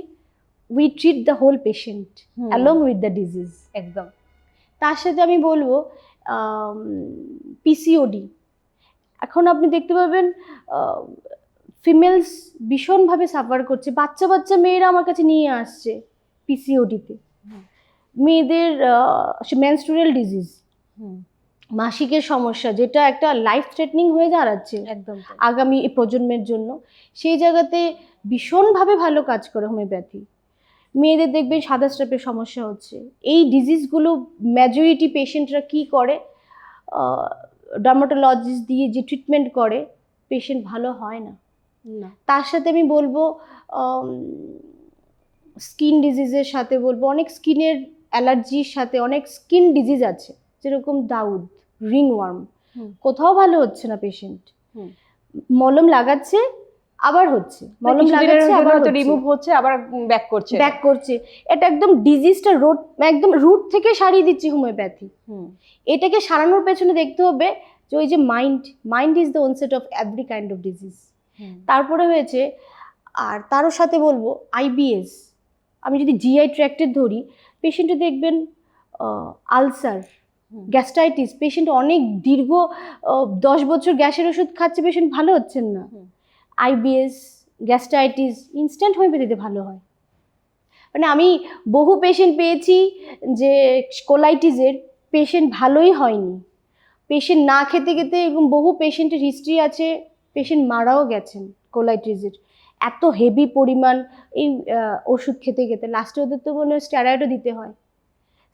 we treat the whole patient along with the disease. একদম। তার সাথে আমি বলবো পিসিওডি, এখন আপনি দেখতে পাবেন ফিমেলস ভীষণভাবে সাফার করছে, বাচ্চা মেয়েরা আমার কাছে নিয়ে আসছে পিসিওডিতে। মেয়েদের মেনস্ট্রুয়াল ডিজিজ, মাসিকের সমস্যা, যেটা একটা লাইফ থ্রেটনিং হয়ে দাঁড়াচ্ছে একদম আগামী প্রজন্মের জন্য, সেই জায়গাতে ভীষণভাবে ভালো কাজ করে হোমিওপ্যাথি। মেয়েদের দেখবেন সাদা স্ট্রাপের সমস্যা হচ্ছে, এই ডিজিজগুলো মেজরিটি পেশেন্টরা কি করে, ডার্মাটোলজিস্ট দিয়ে যে ট্রিটমেন্ট করে পেশেন্ট ভালো হয় না। তার সাথে আমি বলবো স্কিন ডিজিজের সাথে বলবো, অনেক স্কিনের অ্যালার্জির সাথে অনেক স্কিন ডিজিজ আছে, যেরকম দাউদ, রিংওয়ার্ম, কোথাও ভালো হচ্ছে না পেশেন্ট, মলম লাগাচ্ছে আবার হচ্ছে, মলম কিছুদিনের লাগাচ্ছে জন্য আবার হয়তো রিমুভ হচ্ছে, আবার ব্যাক করছে। ব্যাক করছে। এটা একদম ডিজিজটা একদম রুট থেকে সারিয়ে দিচ্ছে হোমিওপ্যাথি। এটাকে সারানোর পেছনে দেখতে হবে যে ওই যে mind is the onset of every kind of disease. তারপরে হয়েছে, আর তারও সাথে বলবো আইবিএস। আমি যদি জিআই ট্র্যাক্টের ধরি, পেশেন্টে দেখবেন আলসার, গ্যাস্ট্রাইটিস, পেশেন্ট অনেক দীর্ঘ 10 বছর গ্যাসের ওষুধ খাচ্ছে, পেশেন্ট ভালো হচ্ছেন না। আইবিএস, গ্যাস্ট্রাইটিস ইনস্ট্যান্ট হোমিওপ্যাথিতে ভালো হয়। মানে আমি বহু পেশেন্ট পেয়েছি যে কোলাইটিসের পেশেন্ট ভালোই হয়নি, পেশেন্ট না খেতে খেতে, এবং বহু পেশেন্টের হিস্ট্রি আছে পেশেন্ট মারাও গেছেন কোলাইটিসের। এত হেভি পরিমাণ এই ওষুধ খেতে খেতে লাস্টে ওদের তো মনে হয় স্টেরয়েডও দিতে হয়।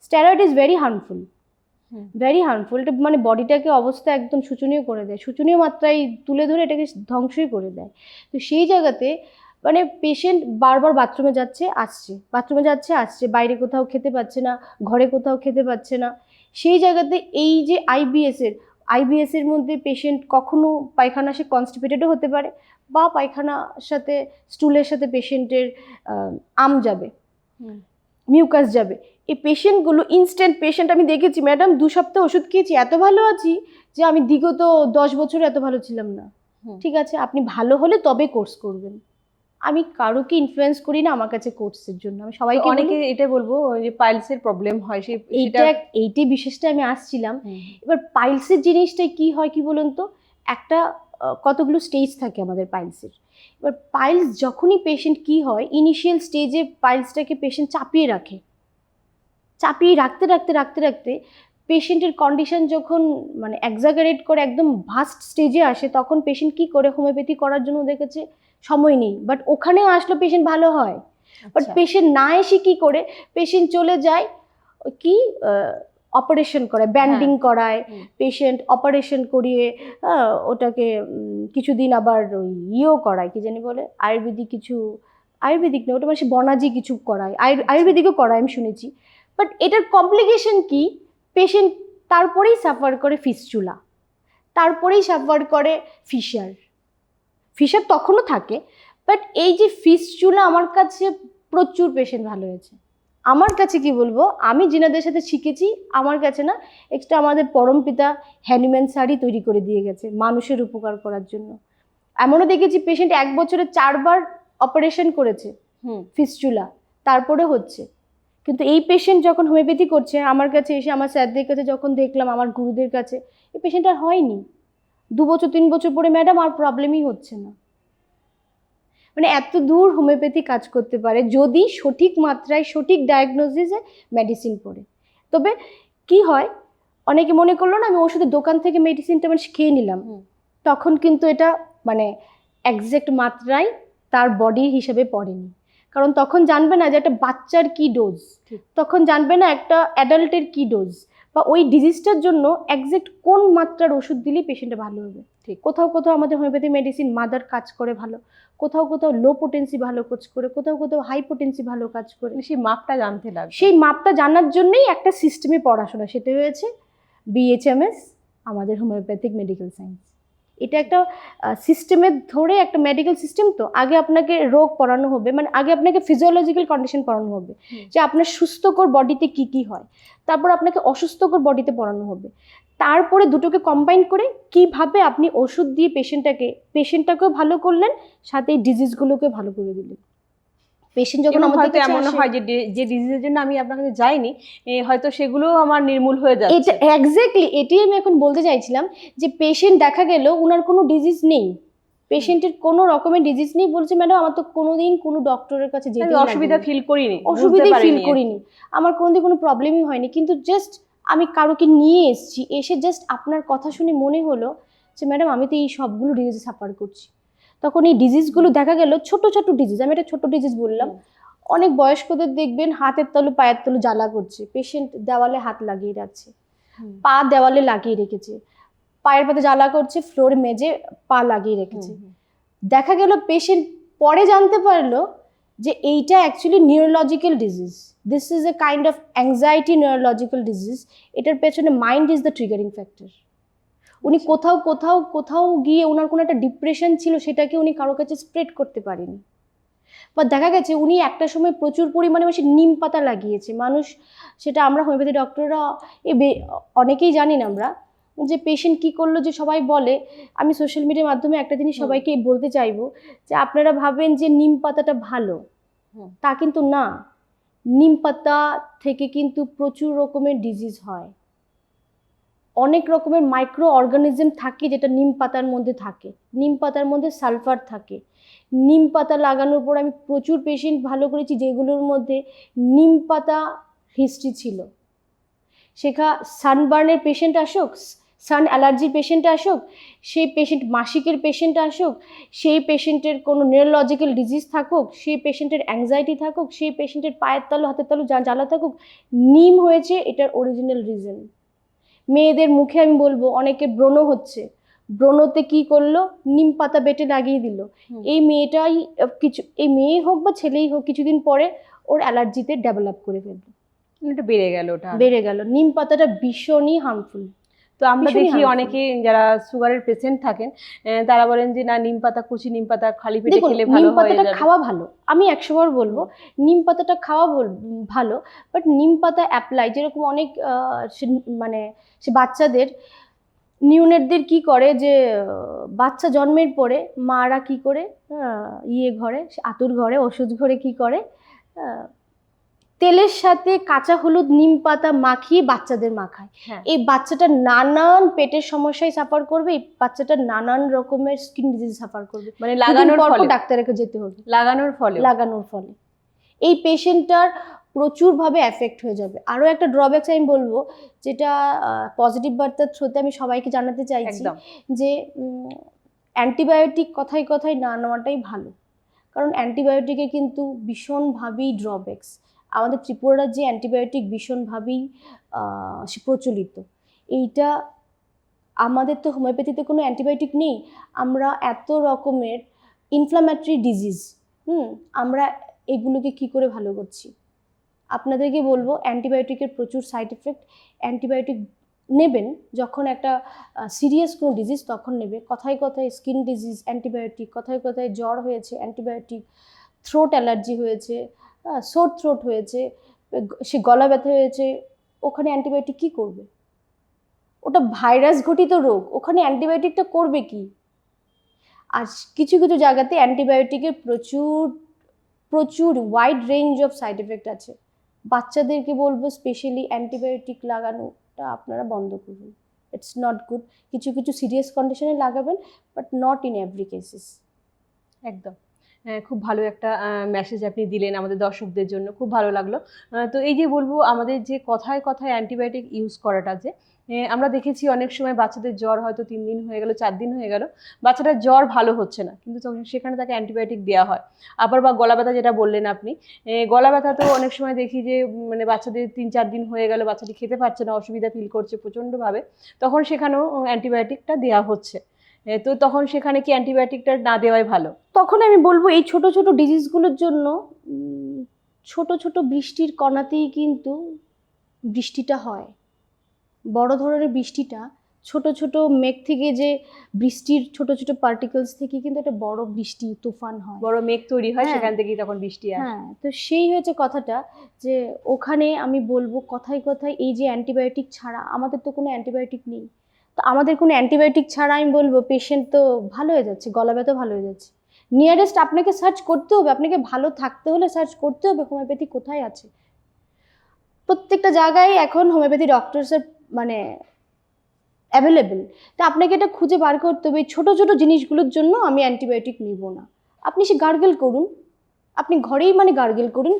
স্টেরয়েড ইজ ভেরি হার্মফুল, এটা মানে বডিটাকে অবস্থা একদম শোচনীয় করে দেয়, শোচনীয় মাত্রায় তুলে ধরে এটাকে ধ্বংসই করে দেয়। তো সেই জায়গাতে মানে পেশেন্ট বারবার বাথরুমে যাচ্ছে আসছে, বাইরে কোথাও খেতে পাচ্ছে না, ঘরে কোথাও খেতে পাচ্ছে না। সেই জায়গাতে এই যে আইবিএসের মধ্যে পেশেন্ট কখনো পায়খানা সে কনস্টিপেটেডও হতে পারে, বা পায়খানার সাথে স্টুলের সাথে পেশেন্টের যাবে, মিউকাস যাবে। এই পেশেন্টগুলো ইনস্ট্যান্ট পেশেন্ট আমি দেখেছি, ম্যাডাম 2 সপ্তাহ ওষুধ খেয়েছি, এত ভালো আছি যে আমি বিগত 10 বছর এত ভালো ছিলাম না। ঠিক আছে, আপনি ভালো হলে তবে কোর্স করবেন। আমি কারোকে ইনফ্লুয়েন্স করি না আমার কাছে কোর্সের জন্য। আমি সবাইকে অনেকে এটা বলবো যে পাইলসের প্রবলেম হয়, এইটাই বিশেষটা আমি আসছিলাম। এবার পাইলসের জিনিসটা কি হয় কি বলুন তো, একটা কতগুলো স্টেজ থাকে আমাদের পাইলসের। এবার পাইলস যখনই পেশেন্ট কি হয়, ইনিশিয়াল স্টেজে পাইলসটাকে পেশেন্ট চাপিয়ে রাখতে পেশেন্টের কন্ডিশন যখন মানে এক্সাগারেট করে একদম ভাস্ট স্টেজে আসে, তখন পেশেন্ট কি করে হোমিওপ্যাথি করার জন্য ওদের কাছে সময় নেই, বাট ওখানেও আসলে পেশেন্ট ভালো হয়। বাট পেশেন্ট না এসে কি করে, পেশেন্ট চলে যায় কি অপারেশন করায়, ব্যান্ডিং করায়, পেশেন্ট অপারেশন করিয়ে ওটাকে কিছুদিন আবার ওই করায়, কি জানি বলে, আয়ুর্বেদিক না ওটা, মানে বনাজি কিছু করায়, আয়ুর্বেদিকও করায় আমি শুনেছি। বাট এটার কমপ্লিকেশন কি, পেশেন্ট তারপরেই সাফার করে ফিস্চুলা, তারপরেই সাফার করে ফিশার তখনও থাকে। বাট এই যে ফিস্চুলা, আমার কাছে প্রচুর পেশেন্ট ভালো হয়েছে। আমার কাছে কি বলবো, আমি জিনাদের সাথে শিখেছি, আমার কাছে না এক্সট্রা আমাদের পরমপিতা হ্যানুম্যান শাড়ি তৈরি করে দিয়ে গেছে মানুষের উপকার করার জন্য। এমনও দেখেছি পেশেন্ট 1 বছরে 4 বার অপারেশন করেছে ফিস্চুলা, তারপরে হচ্ছে। কিন্তু এই পেশেন্ট যখন হোমিওপ্যাথি করছে আমার কাছে এসে, আমার স্যারদের কাছে যখন দেখলাম, আমার গুরুদের কাছে, এই পেশেন্ট আর হয়নি। 2 বছর 3 বছর পরে ম্যাডাম আর প্রবলেমই হচ্ছে না। মানে এত দূর হোমিওপ্যাথি কাজ করতে পারে যদি সঠিক মাত্রায় সঠিক ডায়াগনোসিসে মেডিসিন পড়ে। তবে কি হয়, অনেকে মনে করলো না আমি ওষুধের দোকান থেকে মেডিসিনটা মানে খেয়ে নিলাম, তখন কিন্তু এটা মানে এক্সাক্ট মাত্রায় তার বডির হিসেবে পড়েনি। কারণ তখন জানবে না যে একটা বাচ্চার কি ডোজ, তখন জানবে না একটা অ্যাডাল্টের কি ডোজ, বা ওই ডিজিজটার জন্য এক্সাক্ট কোন মাত্রার ওষুধ দিলেই পেশেন্টটা ভালো হবে। ঠিক, কোথাও আমাদের হোমিওপ্যাথি মেডিসিন মাদার কাজ করে ভালো, কোথাও লো পোটেন্সি ভালো কাজ করে, কোথাও হাই পোটেন্সি ভালো কাজ করে। সেই মাপটা জানতে লাগবে, সেই মাপটা জানার জন্যই একটা সিস্টেমে পড়াশোনা, সেটা হয়েছে BHMS, আমাদের হোমিওপ্যাথিক মেডিকেল সায়েন্স। এটা একটা সিস্টেমের ধরে একটা মেডিকেল সিস্টেম। তো আগে আপনাকে রোগ পড়ানো হবে, মানে আগে আপনাকে ফিজিওলজিক্যাল কন্ডিশন পড়ানো হবে যে আপনার সুস্থকর বডিতে কি কি হয়, তারপর আপনাকে অসুস্থকর বডিতে পড়ানো হবে, তারপরে দুটোকে কম্বাইন করে কিভাবে আপনি ওষুধ দিয়ে পেশেন্টটাকেও ভালো করলেন, সাথে এই ডিজিজগুলোকে ভালো করে দিলেন। পেশেন্ট যখন আমাদের কাছে এমন হয় যে ডিজিজের জন্য আমি আপনার কাছে যাইনি, হয়তো সেগুলো আমার নির্মূল হয়ে যাচ্ছে। এটা এক্স্যাক্টলি এটাই আমি এখন বলতে চাইছিলাম, যে পেশেন্ট দেখা গেল ওনার কোনো ডিজিজ নেই, পেশেন্টের কোনো রকমের ডিজিজ নেই, বলছে ম্যাডাম আমার তো কোনোদিন কোনো ডক্টরের কাছে যেতে অসুবিধাই ফিল করিনি, আমার কোনোদিন কোনো প্রবলেমই হয়নি, কিন্তু জাস্ট আমি কারোকে নিয়ে এসে জাস্ট আপনার কথা শুনে মনে হলো যে ম্যাডাম আমি তো এই সবগুলো ডিজিজে সাফার করছি। তখন এই ডিজিজগুলো দেখা গেল ছোট ডিজিজ, আমি একটা ছোট ডিজিজ বললাম। অনেক বয়স্কদের দেখবেন হাতের তালু পায়ের তালু জ্বালা করছে, পেশেন্ট দেওয়ালে হাত লাগিয়ে রাখছে, পা দেওয়ালে লাগিয়ে রেখেছে, পায়ের পাতে জ্বালা করছে, ফ্লোর মেজে পা লাগিয়ে রেখেছে। দেখা গেল পেশেন্ট পরে জানতে পারলো যে এইটা actually neurological disease, this is a kind of anxiety neurological disease. এটার পেছনে mind is the triggering factor. উনি কোথাও কোথাও কোথাও গিয়ে ওনার কোনো একটা ডিপ্রেশন ছিল, সেটাকে উনি কারো কাছে স্প্রেড করতে পারেনি। বা দেখা গেছে উনি একটা সময় প্রচুর পরিমাণে বেশি নিম পাতা লাগিয়েছে মানুষ, সেটা আমরা হোমিওপ্যাথি ডক্টররা অনেকেই জানি না আমরা, যে পেশেন্ট কি করলো, যে সবাই বলে, আমি সোশ্যাল মিডিয়ার মাধ্যমে একটা জিনিস সবাইকে বলতে চাইবো, যে আপনারা ভাবেন যে নিম পাতাটা ভালো, তা কিন্তু না। নিম পাতা থেকে কিন্তু প্রচুর রকমের ডিজিজ হয়, অনেক রকমের মাইক্রো অর্গানিজম থাকে যেটা নিম পাতার মধ্যে থাকে। নিম পাতার মধ্যে সালফার থাকে। নিম পাতা লাগানোর পর আমি প্রচুর পেশেন্ট ভালো করেছি যেগুলোর মধ্যে নিম পাতা হিস্ট্রি ছিল। সানবার্নের পেশেন্ট আসুক, সান অ্যালার্জির পেশেন্ট আসুক, সেই পেশেন্ট মাসিকের পেশেন্ট আসুক, সেই পেশেন্টের কোনো নিউরোলজিক্যাল ডিজিজ থাকুক, সেই পেশেন্টের অ্যাংজাইটি থাকুক, সেই পেশেন্টের পায়ের তালু হাতের তালু জ্বালা থাকুক, নিম হয়েছে এটার অরিজিনাল রিজন। মেয়েদের মুখে আমি বলবো অনেকে ব্রণ হচ্ছে, ব্রণতে কি করলো, নিম পাতা বেটে লাগিয়ে দিল। এই মেয়েটাই এই মেয়েই হোক বা ছেলেই হোক, কিছুদিন পরে ওর অ্যালার্জিতে ডেভেলপ করে ফেললো, এটা বেড়ে গেল, ওটা বেড়ে গেল। নিম পাতাটা ভীষণই হার্মফুল। তো আমরা দেখি অনেকে যারা সুগারের পেশেন্ট থাকেন তারা বলেন যে না, নিম পাতা, কুচি নিম পাতা খালি পেটে খেলে ভালো নিম হয়। পাতাটা খাওয়া ভালো, আমি 100 বার বলবো নিম পাতাটা খাওয়া ভালো, বাট নিম পাতা অ্যাপ্লাই যেরকম অনেক মানে সে বাচ্চাদের নিউনেটদের কি করে, যে বাচ্চা জন্মের পরে মারা কি করে ঘরে, আতুর ঘরে, ওষুধ ঘরে কি করে, তেলের সাথে কাঁচা হলুদ নিম পাতা মাখিয়ে বাচ্চাদের মাখায়। এই বাচ্চাটা নানান পেটের সমস্যায় সাফার করবে, এই বাচ্চাটা নানান রকমের স্কিন ডিজিজ সাফার করবে, মানে লাগানোর পর ডাক্তারকে যেতে হবে, লাগানোর ফলে এই পেশেন্টটার প্রচুরভাবে এফেক্ট হয়ে যাবে। আরও একটা ড্রব্যাকস আমি বলবো, যেটা পজিটিভ বার্তার থ্রুতে আমি সবাইকে জানাতে চাইছি, যে অ্যান্টিবায়োটিক কথায় কথায় না নেওয়াটাই ভালো, কারণ অ্যান্টিবায়োটিকে কিন্তু ভীষণভাবেই ড্রব্যাকস। আমাদের ত্রিপুরা রাজ্যে অ্যান্টিবায়োটিক ভীষণভাবেই প্রচলিত। এইটা আমাদের তো হোমিওপ্যাথিতে কোনো অ্যান্টিবায়োটিক নেই, আমরা এত রকমের ইনফ্লামেটরি ডিজিজ আমরা এগুলোকে কি করে ভালো করছি। আপনাদেরকে বলবো অ্যান্টিবায়োটিকের প্রচুর সাইড এফেক্ট। অ্যান্টিবায়োটিক নেবেন যখন একটা সিরিয়াস কোনো ডিজিজ, তখন নেবে। কথায় কথায় স্কিন ডিজিজ অ্যান্টিবায়োটিক, কথায় কথায় জ্বর হয়েছে অ্যান্টিবায়োটিক, থ্রোট অ্যালার্জি হয়েছে, সোর থ্রোট হয়েছে, সে গলা ব্যথা হয়েছে, ওখানে অ্যান্টিবায়োটিক কি করবে? ওটা ভাইরাস ঘটিত রোগ, ওখানে অ্যান্টিবায়োটিকটা করবে কি? আর কিছু কিছু জায়গাতে অ্যান্টিবায়োটিকের প্রচুর wide range of side effect আছে। বাচ্চাদেরকে বলবো স্পেশালি অ্যান্টিবায়োটিক লাগানোটা আপনারা বন্ধ করুন, ইটস নট গুড। কিছু কিছু সিরিয়াস কন্ডিশনে লাগাবেন, but not in every cases. একদম খুব ভালো একটা মেসেজ আপনি দিলেন আমাদের দর্শকদের জন্য, খুব ভালো লাগলো। তো এই যে বলবো, আমাদের যে কথায় কথায় অ্যান্টিবায়োটিক ইউজ করাটা, যে আমরা দেখেছি অনেক সময় বাচ্চাদের জ্বর হয়তো 3 দিন হয়ে গেল, 4 দিন হয়ে গেল, বাচ্চাটার জ্বর ভালো হচ্ছে না, কিন্তু তখন সেখানে তাকে অ্যান্টিবায়োটিক দেওয়া হয়। আবার বা গলা ব্যথা, যেটা বললেন আপনি, গলা ব্যথা তো অনেক সময় দেখি যে মানে বাচ্চাদের 3-4 দিন হয়ে গেল, বাচ্চাটি খেতে পারছে না, অসুবিধা ফিল করছে প্রচণ্ডভাবে, তখন সেখানেও অ্যান্টিবায়োটিকটা দেওয়া হচ্ছে। তো তখন সেখানে কি অ্যান্টিবায়োটিকটা না দেওয়াই ভালো? তখন আমি বলবো এই ছোট ছোট ডিজিজগুলোর জন্য ছোট ছোট বৃষ্টির কণাতেই কিন্তু বৃষ্টিটা হয়। বড় ধরনের বৃষ্টিটা ছোট ছোট মেঘ থেকে, যে বৃষ্টির ছোট ছোট পার্টিকেলস থেকে কিন্তু একটা বড় বৃষ্টি তুফান হয়, বড় মেঘ তৈরি হয়, সেখান থেকেই তখন বৃষ্টি আসে। হ্যাঁ, তো সেই হয়েছে কথাটা, যে ওখানে আমি বলবো কথায় কথায় এই যে অ্যান্টিবায়োটিক ছাড়া, আমাদের তো কোনো অ্যান্টিবায়োটিক নেই, তো আমাদের কোনো অ্যান্টিবায়োটিক ছাড়া আমি বলবো পেশেন্ট তো ভালো হয়ে যাচ্ছে, গলা ব্যথা ভালো হয়ে যাচ্ছে। নিয়ারেস্ট আপনাকে সার্চ করতে হবে, আপনাকে ভালো থাকতে হলে সার্চ করতে হবে হোমিওপ্যাথি কোথায় আছে। প্রত্যেকটা জায়গায় এখন হোমিওপ্যাথি ডক্টরসের মানে অ্যাভেলেবেল, তা আপনাকে এটা খুঁজে বার করতে হবে। ছোটো ছোটো জিনিসগুলোর জন্য আমি অ্যান্টিবায়োটিক নেব না। আপনি সে গার্গেল করুন, আপনি ঘরেই গার্গেল করুন,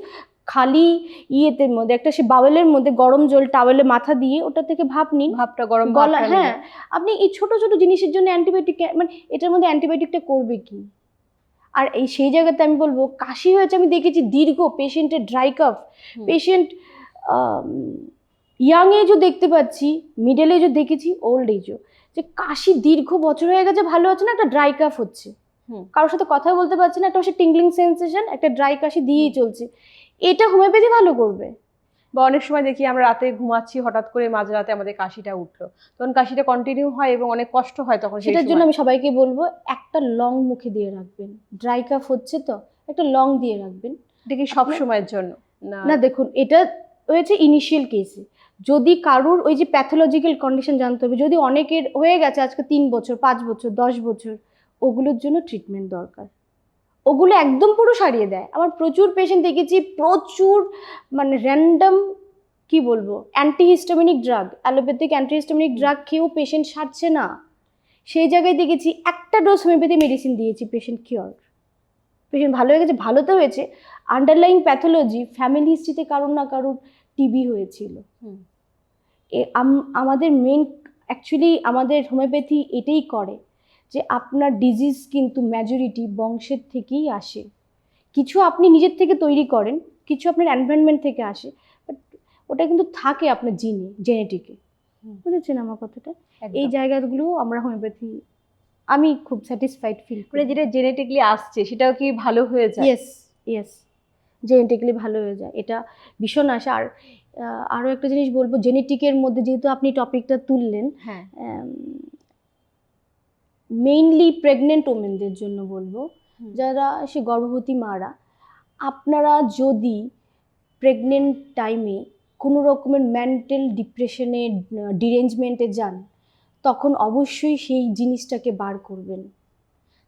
খালি ইয়েতে মধ্যে একটা সে বাওয়েলের মধ্যে গরম জল টাওয়েলে মাথা দিয়ে ওটা থেকে ভাপ নিন, ভাপটা গরম গলা, হ্যাঁ। আপনি এই ছোটো ছোটো জিনিসের জন্য অ্যান্টিবায়োটিক, মানে এটার মধ্যে অ্যান্টিবায়োটিকটা করবে কি? আর সেই জায়গাতে আমি বলবো কাশি হয়েছে, আমি দেখেছি দীর্ঘ পেশেন্টের ড্রাই কাফ, পেশেন্ট ইয়াং এজও দেখতে পাচ্ছি, মিডল এজও দেখেছি, ওল্ড এজও, যে কাশি দীর্ঘ বছর হয়ে গেছে, ভালো হচ্ছে না, একটা ড্রাই কাফ হচ্ছে, কারোর সাথে কথা বলতে পারছে না, একটা হচ্ছে টিংলিং সেন্সেশন, একটা ড্রাই কাশি দিয়েই চলছে। এটা হোমিওপ্যাথি ভালো করবে? বা অনেক সময় দেখি আমরা রাতে ঘুমাচ্ছি, হঠাৎ করে মাঝরাতে আমাদের কাশিটা উঠলো, তখন কাশিটা কন্টিনিউ হয় এবং অনেক কষ্ট হয় তখন। সেই সেটার জন্য সময় আমি সবাইকে বলবো একটা লং মুখে দিয়ে রাখবেন। ড্রাই কাফ হচ্ছে তো একটা লং দিয়ে রাখবেন। এটা কি সব সময়ের জন্য না? না দেখুন, এটা হয়েছে ইনিশিয়াল কেসে। যদি কারুর ওই যে প্যাথোলজিক্যাল কন্ডিশন জানতে হবে, যদি অনেকের হয়ে গেছে আজকে 3 বছর 5 বছর 10 বছর, ওগুলোর জন্য ট্রিটমেন্ট দরকার। ওগুলো একদম পুরো সারিয়ে দেয়। আমার প্রচুর পেশেন্ট দেখেছি, প্রচুর মানে র্যান্ডম কি বলবো antihistaminic drug, allopathic antihistaminic drug খেয়েও পেশেন্ট সারছে না। সেই জায়গায় দেখেছি একটা ডোজ হোমিওপ্যাথি মেডিসিন দিয়েছি, পেশেন্ট কিওর, পেশেন্ট ভালো হয়ে গেছে। ভালো তো হয়েছে, আন্ডারলাইং প্যাথোলজি ফ্যামিলি হিস্ট্রিতে কারোর না কারোর টিবি হয়েছিল। আমাদের মেন অ্যাকচুয়ালি আমাদের হোমিওপ্যাথি এটাই করে যে আপনার ডিজিজ কিন্তু মেজরিটি বংশের থেকেই আসে। কিছু আপনি নিজের থেকে তৈরি করেন, কিছু আপনার এনভায়রনমেন্ট থেকে আসে, বাট ওটা কিন্তু থাকে আপনার জেনেটিকে। বুঝেছেন আমার কথাটা? এই জায়গাগুলো আমরা হোমিওপ্যাথি আমি খুব স্যাটিসফাইড ফিল করি। মানে যেটা জেনেটিকলি আসছে সেটাও কি ভালো হয়ে যায়? ইয়েস, জেনেটিক্যালি ভালো হয়ে যায়, এটা ভীষণ আশা। আর আরও একটা জিনিস বলবো, জেনেটিকের মধ্যে যেহেতু আপনি টপিকটা তুললেন, হ্যাঁ, মেইনলি প্রেগনেন্ট ওমেনদের জন্য বলবো, যারা সে গর্ভবতী মারা, আপনারা যদি প্রেগনেন্ট টাইমে কোনো রকমের মেন্টাল ডিপ্রেশনে ডিরেঞ্জমেন্টে যান, তখন অবশ্যই সেই জিনিসটাকে বার করবেন।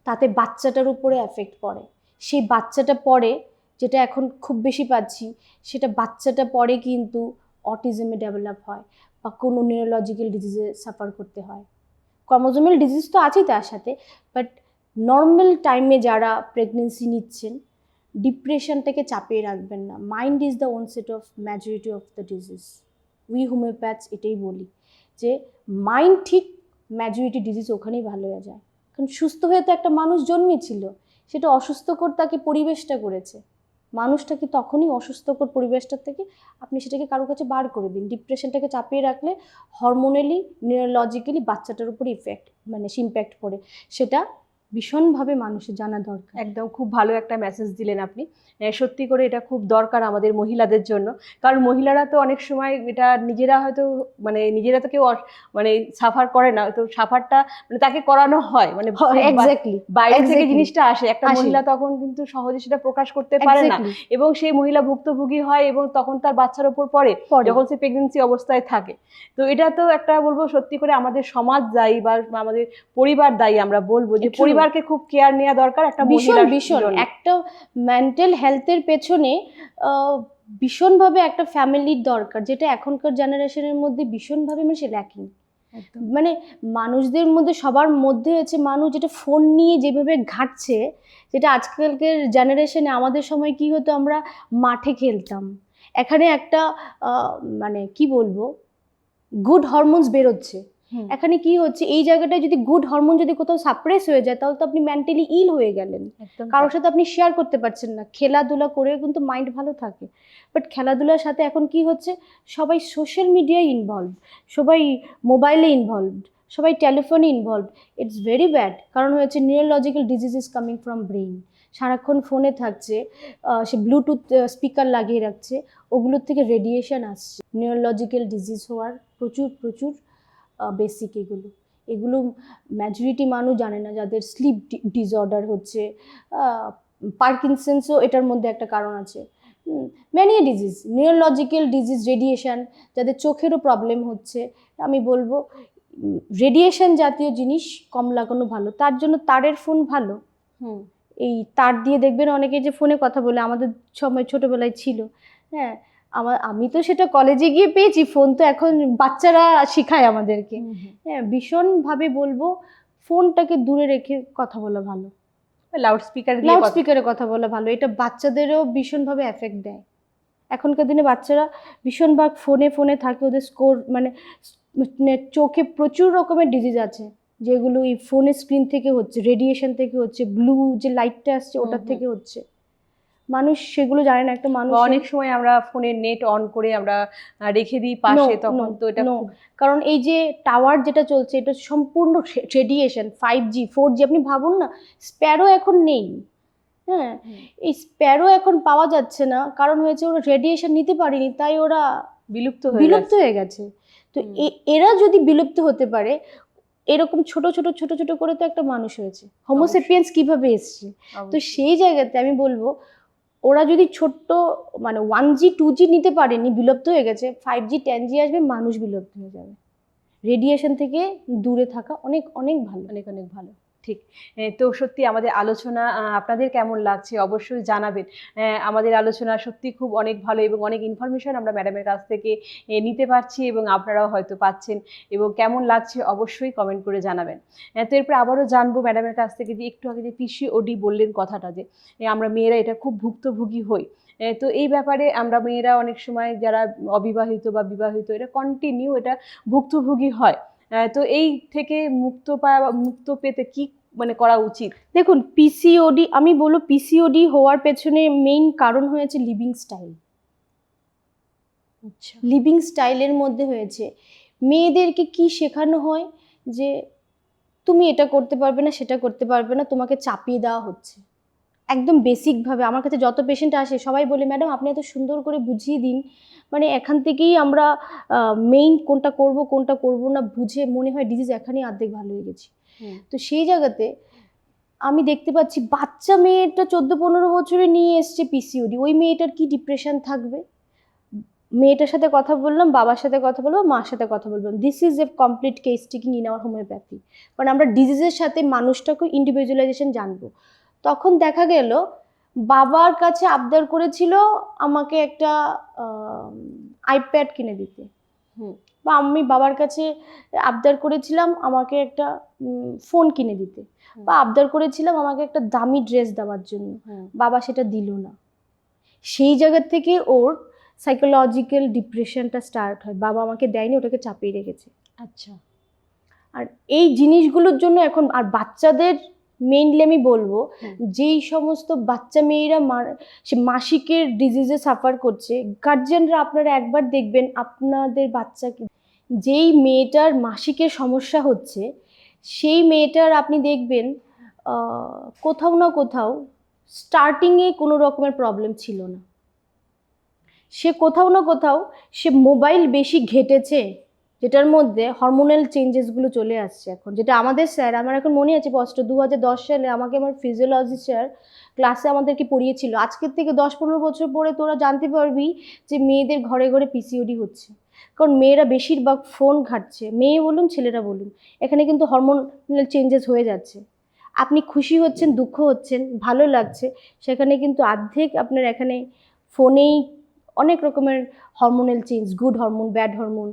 তাতে বাচ্চাটার উপরে এফেক্ট পড়ে। সেই বাচ্চাটা পড়ে, যেটা এখন খুব বেশি পাচ্ছি, সেটা বাচ্চাটা পরে কিন্তু অটিজমে ডেভেলপ হয় বা কোনো নিউরোলজিক্যাল ডিজিজে সাফার করতে হয়। ক্রোমোজোমাল ডিজিজ তো আছেই তার সাথে, বাট নর্মাল টাইমে যারা প্রেগনেন্সি নিচ্ছেন, ডিপ্রেশনটাকে চাপিয়ে রাখবেন না। Mind is the onset of majority of the disease. We homeopaths এটাই বলি যে মাইন্ড ঠিক, ম্যাজরিটি ডিজিজ ওখানেই ভালো হয়ে যায়। কারণ সুস্থ হয়ে তো একটা মানুষ জন্মেছিল, সেটা অসুস্থকর তাকে পরিবেশটা করেছে। মানুষটাকে তখনই অসুস্থকর পরিবেশটার থেকে আপনি সেটাকে কারোর কাছে বার করে দিন। ডিপ্রেশনটাকে চাপিয়ে রাখলে হরমোনালি নিউরোলজিক্যালি বাচ্চাটার উপর ইম্প্যাক্ট পড়ে, সেটা ভীষণভাবে মানুষের জানা দরকার। একদম খুব ভালো একটা মেসেজ দিলেন আপনি। সত্যি করে এটা খুব দরকার আমাদের মহিলাদের জন্য, কারণ মহিলারা তো অনেক সময় এটা নিজেরা হয়তো নিজেরা তো কেউ সাফার করে না, তো সাফারটা তাকে করানো হয়, এক্স্যাক্টলি বাইরে থেকে জিনিসটা আসে, একটা মহিলা তখন কিন্তু সহজে সেটা প্রকাশ করতে পারে না, এবং সেই মহিলা ভুক্তভোগী হয় এবং তখন তার বাচ্চার উপর পড়ে যখন সে প্রেগনেন্সি অবস্থায় থাকে। তো এটা তো একটা বলবো সত্যি করে আমাদের সমাজ দায়ী বা আমাদের পরিবার দায়ী। আমরা বলবো যে পরিবারকে খুব কেয়ার নেওয়া দরকার একটা মহিলার ভীষণ একটা মেন্টাল হেলথের পেছনে ভীষণভাবে একটা ফ্যামিলির দরকার, যেটা এখনকার জেনারেশনের মধ্যে ভীষণভাবে সে ল্যাকিং। মানুষদের মধ্যে সবার মধ্যে হচ্ছে মানুষ যেটা ফোন নিয়ে যেভাবে ঘাটছে, যেটা আজকালকার জেনারেশনে, আমাদের সময় কি হতো, আমরা মাঠে খেলতাম, এখানে একটা কি বলবো গুড হরমোনস বেরোচ্ছে। এখানে কি হচ্ছে, এই জায়গাটায় যদি গুড হরমোন যদি কোথাও সাপ্রেস হয়ে যায়, তাহলে তো আপনি মেন্টালি ইল হয়ে গেলেন, কারোর সাথে আপনি শেয়ার করতে পারছেন না। খেলাধুলা করে কিন্তু মাইন্ড ভালো থাকে, বাট খেলাধুলার সাথে এখন কি হচ্ছে, সবাই সোশ্যাল মিডিয়ায় ইনভলভ, সবাই মোবাইলে ইনভলভড, সবাই টেলিফোনে ইনভলভ। ইটস ভেরি ব্যাড, কারণ হচ্ছে neurological disease is coming from brain. সারাক্ষণ ফোনে থাকছে, সে ব্লুটুথ স্পিকার লাগিয়ে রাখছে, ওগুলোর থেকে রেডিয়েশন আসছে, নিউরোলজিক্যাল ডিজিজ হওয়ার প্রচুর বেসিক। এগুলো মেজরিটি মানুষ জানে না, যাদের স্লিপ ডিসঅর্ডার হচ্ছে, পার্কিনসন্সও এটার মধ্যে একটা কারণ আছে। Many disease, neurological disease, radiation, যাদের চোখেরও প্রবলেম হচ্ছে, আমি বলবো রেডিয়েশন জাতীয় জিনিস কম লাগানো ভালো। তার জন্য তারের ফোন ভালো। এই তার দিয়ে দেখবেন অনেকে যে ফোনে কথা বলে, আমাদের সময় ছোটোবেলায় ছিল। হ্যাঁ, আমি তো সেটা কলেজে গিয়ে পেয়েছি, ফোন তো এখন বাচ্চারা শিখায় আমাদেরকে। হ্যাঁ, ভীষণভাবে বলবো ফোনটাকে দূরে রেখে কথা বলা ভালো, লাউডস্পিকারে কথা বলা ভালো। এটা বাচ্চাদেরও ভীষণভাবে এফেক্ট দেয়। এখনকার দিনে বাচ্চারা ভীষণভাগ ফোনে থাকে, ওদের স্কোর চোখে প্রচুর রকমের ডিজিজ আছে, যেগুলো এই ফোনের স্ক্রিন থেকে হচ্ছে, রেডিয়েশন থেকে হচ্ছে, ব্লু যে লাইটটা আসছে ওটার থেকে হচ্ছে। মানুষ সেগুলো জানে না। একটা মানুষ অনেক সময় আমরা ফোনের নেট অন করে আমরা রেখে দিই পাশে, তখন তো এটা কারণ এই যে টাওয়ার যেটা চলছে, এটা সম্পূর্ণ রেডিয়েশন। 5G 4G আপনি ভাবুন না, স্প্যারো এখন নেই, হ্যাঁ, এই স্প্যারো এখন পাওয়া যাচ্ছে না, কারণ হয়েছে ওরা রেডিয়েশন নিতে পারেনি, তাই ওরা বিলুপ্ত হয়ে গেছে। তো এরা যদি বিলুপ্ত হতে পারে, এরকম ছোট ছোট ছোট ছোট করে তো একটা মানুষ হয়েছে, হোমোসেপিয়েন্স কিভাবে এসছে। তো সেই জায়গাতে আমি বলবো, ওরা যদি ছোট্ট মানে 1G 2G নিতে পারেনি, বিলুপ্ত হয়ে গেছে, 5G 10G আসবে, মানুষ বিলুপ্ত হয়ে যাবে। রেডিয়েশন থেকে দূরে থাকা অনেক অনেক ভালো, অনেক অনেক ভালো। ঠিক। তো সত্যি আমাদের আলোচনা আপনাদের কেমন লাগছে অবশ্যই জানাবেন। আমাদের আলোচনা সত্যি খুব অনেক ভালো এবং অনেক ইনফরমেশন আমরা ম্যাডামের কাছ থেকে নিতে পারছি এবং আপনারাও হয়তো পাচ্ছেন, এবং কেমন লাগছে অবশ্যই কমেন্ট করে জানাবেন। তো এরপর আবারও জানবো ম্যাডামের কাছ থেকে, যে একটু আগে যে পিসিওডি বললেন কথাটা, যে আমরা মেয়েরা এটা খুব ভুক্তভোগী হই। তো এই ব্যাপারে আমরা মেয়েরা অনেক সময় যারা অবিবাহিত বা বিবাহিত, এটা কন্টিনিউ এটা ভুক্তভোগী হয়। তো এই থেকে মুক্ত পেতে কি মানে করা উচিত? দেখুন, পিসিওডি, আমি বলবো পিসিওডি হওয়ার পেছনে মেইন কারণ হয়েছে লিভিং স্টাইল। আচ্ছা। লিভিং স্টাইলের মধ্যে হয়েছে, মেয়েদেরকে কি শেখানো হয় যে তুমি এটা করতে পারবে না, সেটা করতে পারবে না, তোমাকে চাপিয়ে দেওয়া হচ্ছে একদম বেসিকভাবে। আমার কাছে যত পেশেন্ট আসে সবাই বলে, ম্যাডাম আপনি এত সুন্দর করে বুঝিয়ে দিন, মানে এখান থেকেই আমরা মেইন কোনটা করব না বুঝে মনে হয় ডিজিজ এখানেই অর্ধেক ভালো হয়ে গেছি। তো সেই জায়গাতে আমি দেখতে পাচ্ছি বাচ্চা মেয়েটা 14-15 বছরে নিয়ে এসছে পিসিওডি, ওই মেয়েটার কি ডিপ্রেশন থাকবে। মেয়েটার সাথে কথা বললাম, বাবার সাথে কথা বলবো, মার সাথে কথা বললাম, this is a complete case taking in our homeopathy. কারণ আমরা ডিজিজের সাথে মানুষটাকে ইন্ডিভিজুয়ালাইজেশন জানবো। তখন দেখা গেল বাবার কাছে আবদার করেছিল আমাকে একটা আইপ্যাড কিনে দিতে, বা আমি বাবার কাছে আবদার করেছিলাম আমাকে একটা ফোন কিনে দিতে, বা আবদার করেছিলাম আমাকে একটা দামি ড্রেস দেওয়ার জন্য, বাবা সেটা দিল না। সেই জায়গা থেকে ওর সাইকোলজিক্যাল ডিপ্রেশনটা স্টার্ট হয়, বাবা আমাকে দেয়নি, ওটাকে চাপিয়ে রেখেছে। আচ্ছা। আর এই জিনিসগুলোর জন্য এখন, আর বাচ্চাদের মেইনলি আমি বলবো, যেই সমস্ত বাচ্চা মেয়েরা সে মাসিকের ডিজিজে সাফার করছে, গার্জিয়ানরা আপনারা একবার দেখবেন আপনাদের বাচ্চাকে, যেই মেয়েটার মাসিকের সমস্যা হচ্ছে সেই মেয়েটার আপনি দেখবেন কোথাও না কোথাও স্টার্টিংয়ে কোনো রকমের প্রবলেম ছিল না, সে কোথাও না কোথাও সে মোবাইল বেশি ঘেটেছে, যেটার মধ্যে হরমোনাল চেঞ্জেসগুলো চলে আসছে এখন। যেটা আমাদের স্যার, আমার এখন মনে আছে স্পষ্ট, 2010 সালে আমাকে আমার ফিজিওলজি স্যার ক্লাসে আমাদেরকে পড়িয়েছিল, আজকের থেকে 10-15 বছর পরে তোরা জানতে পারবি যে মেয়েদের ঘরে ঘরে পিসিওডি হচ্ছে। কারণ মেয়েরা বেশিরভাগ ফোন ঘাটছে, মেয়ে বলুন ছেলেরা বলুন, এখানে কিন্তু হরমোনাল চেঞ্জেস হয়ে যাচ্ছে। আপনি খুশি হচ্ছেন, দুঃখ হচ্ছেন, ভালো লাগছে, সেখানে কিন্তু অর্ধেক আপনার এখানে ফোনেই অনেক রকমের hormonal change, good hormone, bad hormone,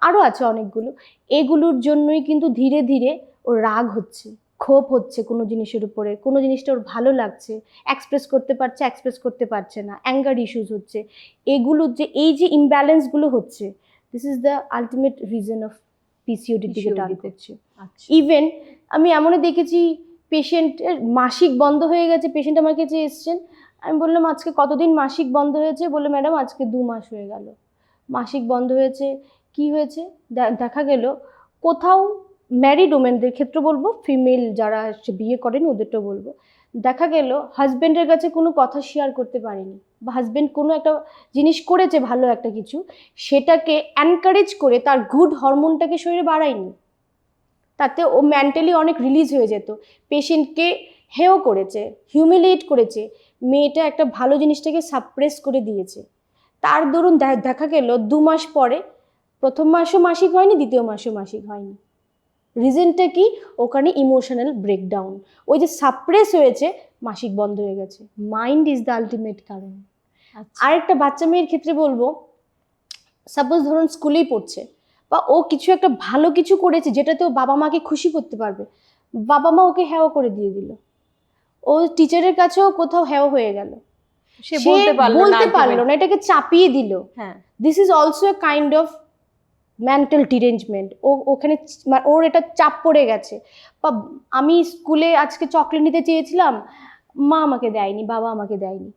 আরও আছে অনেকগুলো। এগুলোর জন্যই কিন্তু ধীরে ধীরে ওর রাগ হচ্ছে, ক্ষোভ হচ্ছে কোনো জিনিসের উপরে, কোনো জিনিসটা ওর ভালো লাগছে, এক্সপ্রেস করতে পারছে, এক্সপ্রেস করতে পারছে না, অ্যাঙ্গার ইস্যুস হচ্ছে। এগুলো যে এই যে ইমব্যালেন্সগুলো হচ্ছে, this is the ultimate reason of পিসিওডির দিকে টার্ন করছে। ইভেন আমি এমনও দেখেছি পেশেন্টের মাসিক বন্ধ হয়ে গেছে, পেশেন্ট আমার কাছে এসছেন, আমি বললাম আজকে কতদিন মাসিক বন্ধ হয়েছে, বলে ম্যাডাম আজকে 2 মাস হয়ে গেল মাসিক বন্ধ হয়েছে। কি হয়েছে? দেখা গেল কোথাও ম্যারিড ওমেনদের ক্ষেত্রে বলবো, ফিমেল যারা বিয়ে করেন ওদেরটা বলবো, দেখা গেল হাজব্যান্ডের কাছে কোনো কথা শেয়ার করতে পারেনি, বা হাজব্যান্ড কোনো একটা জিনিস করেছে ভালো একটা কিছু, সেটাকে এনকারেজ করে তার গুড হরমোনটাকে শরীরে বাড়ায়নি, তাতে ও মেন্টালি অনেক রিলিজ হয়ে যেত। পেশেন্টকে হেও করেছে, হিউমিলিয়েট করেছে, মেয়েটা একটা ভালো জিনিসটাকে সাপ্রেস করে দিয়েছে। তার দরুন দেখা গেল 2 মাস পরে প্রথম মাসও মাসিক হয়নি, দ্বিতীয় মাসও মাসিক হয়নি। রিজনটা কি? ওখানে ইমোশনাল ব্রেকডাউন, ওই যে সাপ্রেস হয়েছে, মাসিক বন্ধ হয়ে গেছে। মাইন্ড ইজ দ্য আলটিমেট কারণ। আরেকটা বাচ্চা মেয়ের ক্ষেত্রে বলবো, সাপোজ ধরুন স্কুলেই পড়ছে, বা ও কিছু একটা ভালো কিছু করেছে যেটাতে ও বাবা মাকে খুশি করতে পারবে, বাবা মা ওকে হ্যাও করে দিয়ে দিল, ও টিচারের কাছেও কোথাও হ্যাও হয়ে গেল, সে বলতে পারলো না, এটাকে চাপিয়ে দিল। This is also a kind of mental derangement. ওখানে ওর এটা চাপ পড়ে গেছে। বা আমি স্কুলে আজকে চকলেট নিতে চেয়েছিলাম, মা আমাকে দেয়নি, বাবা আমাকে দেয়নি,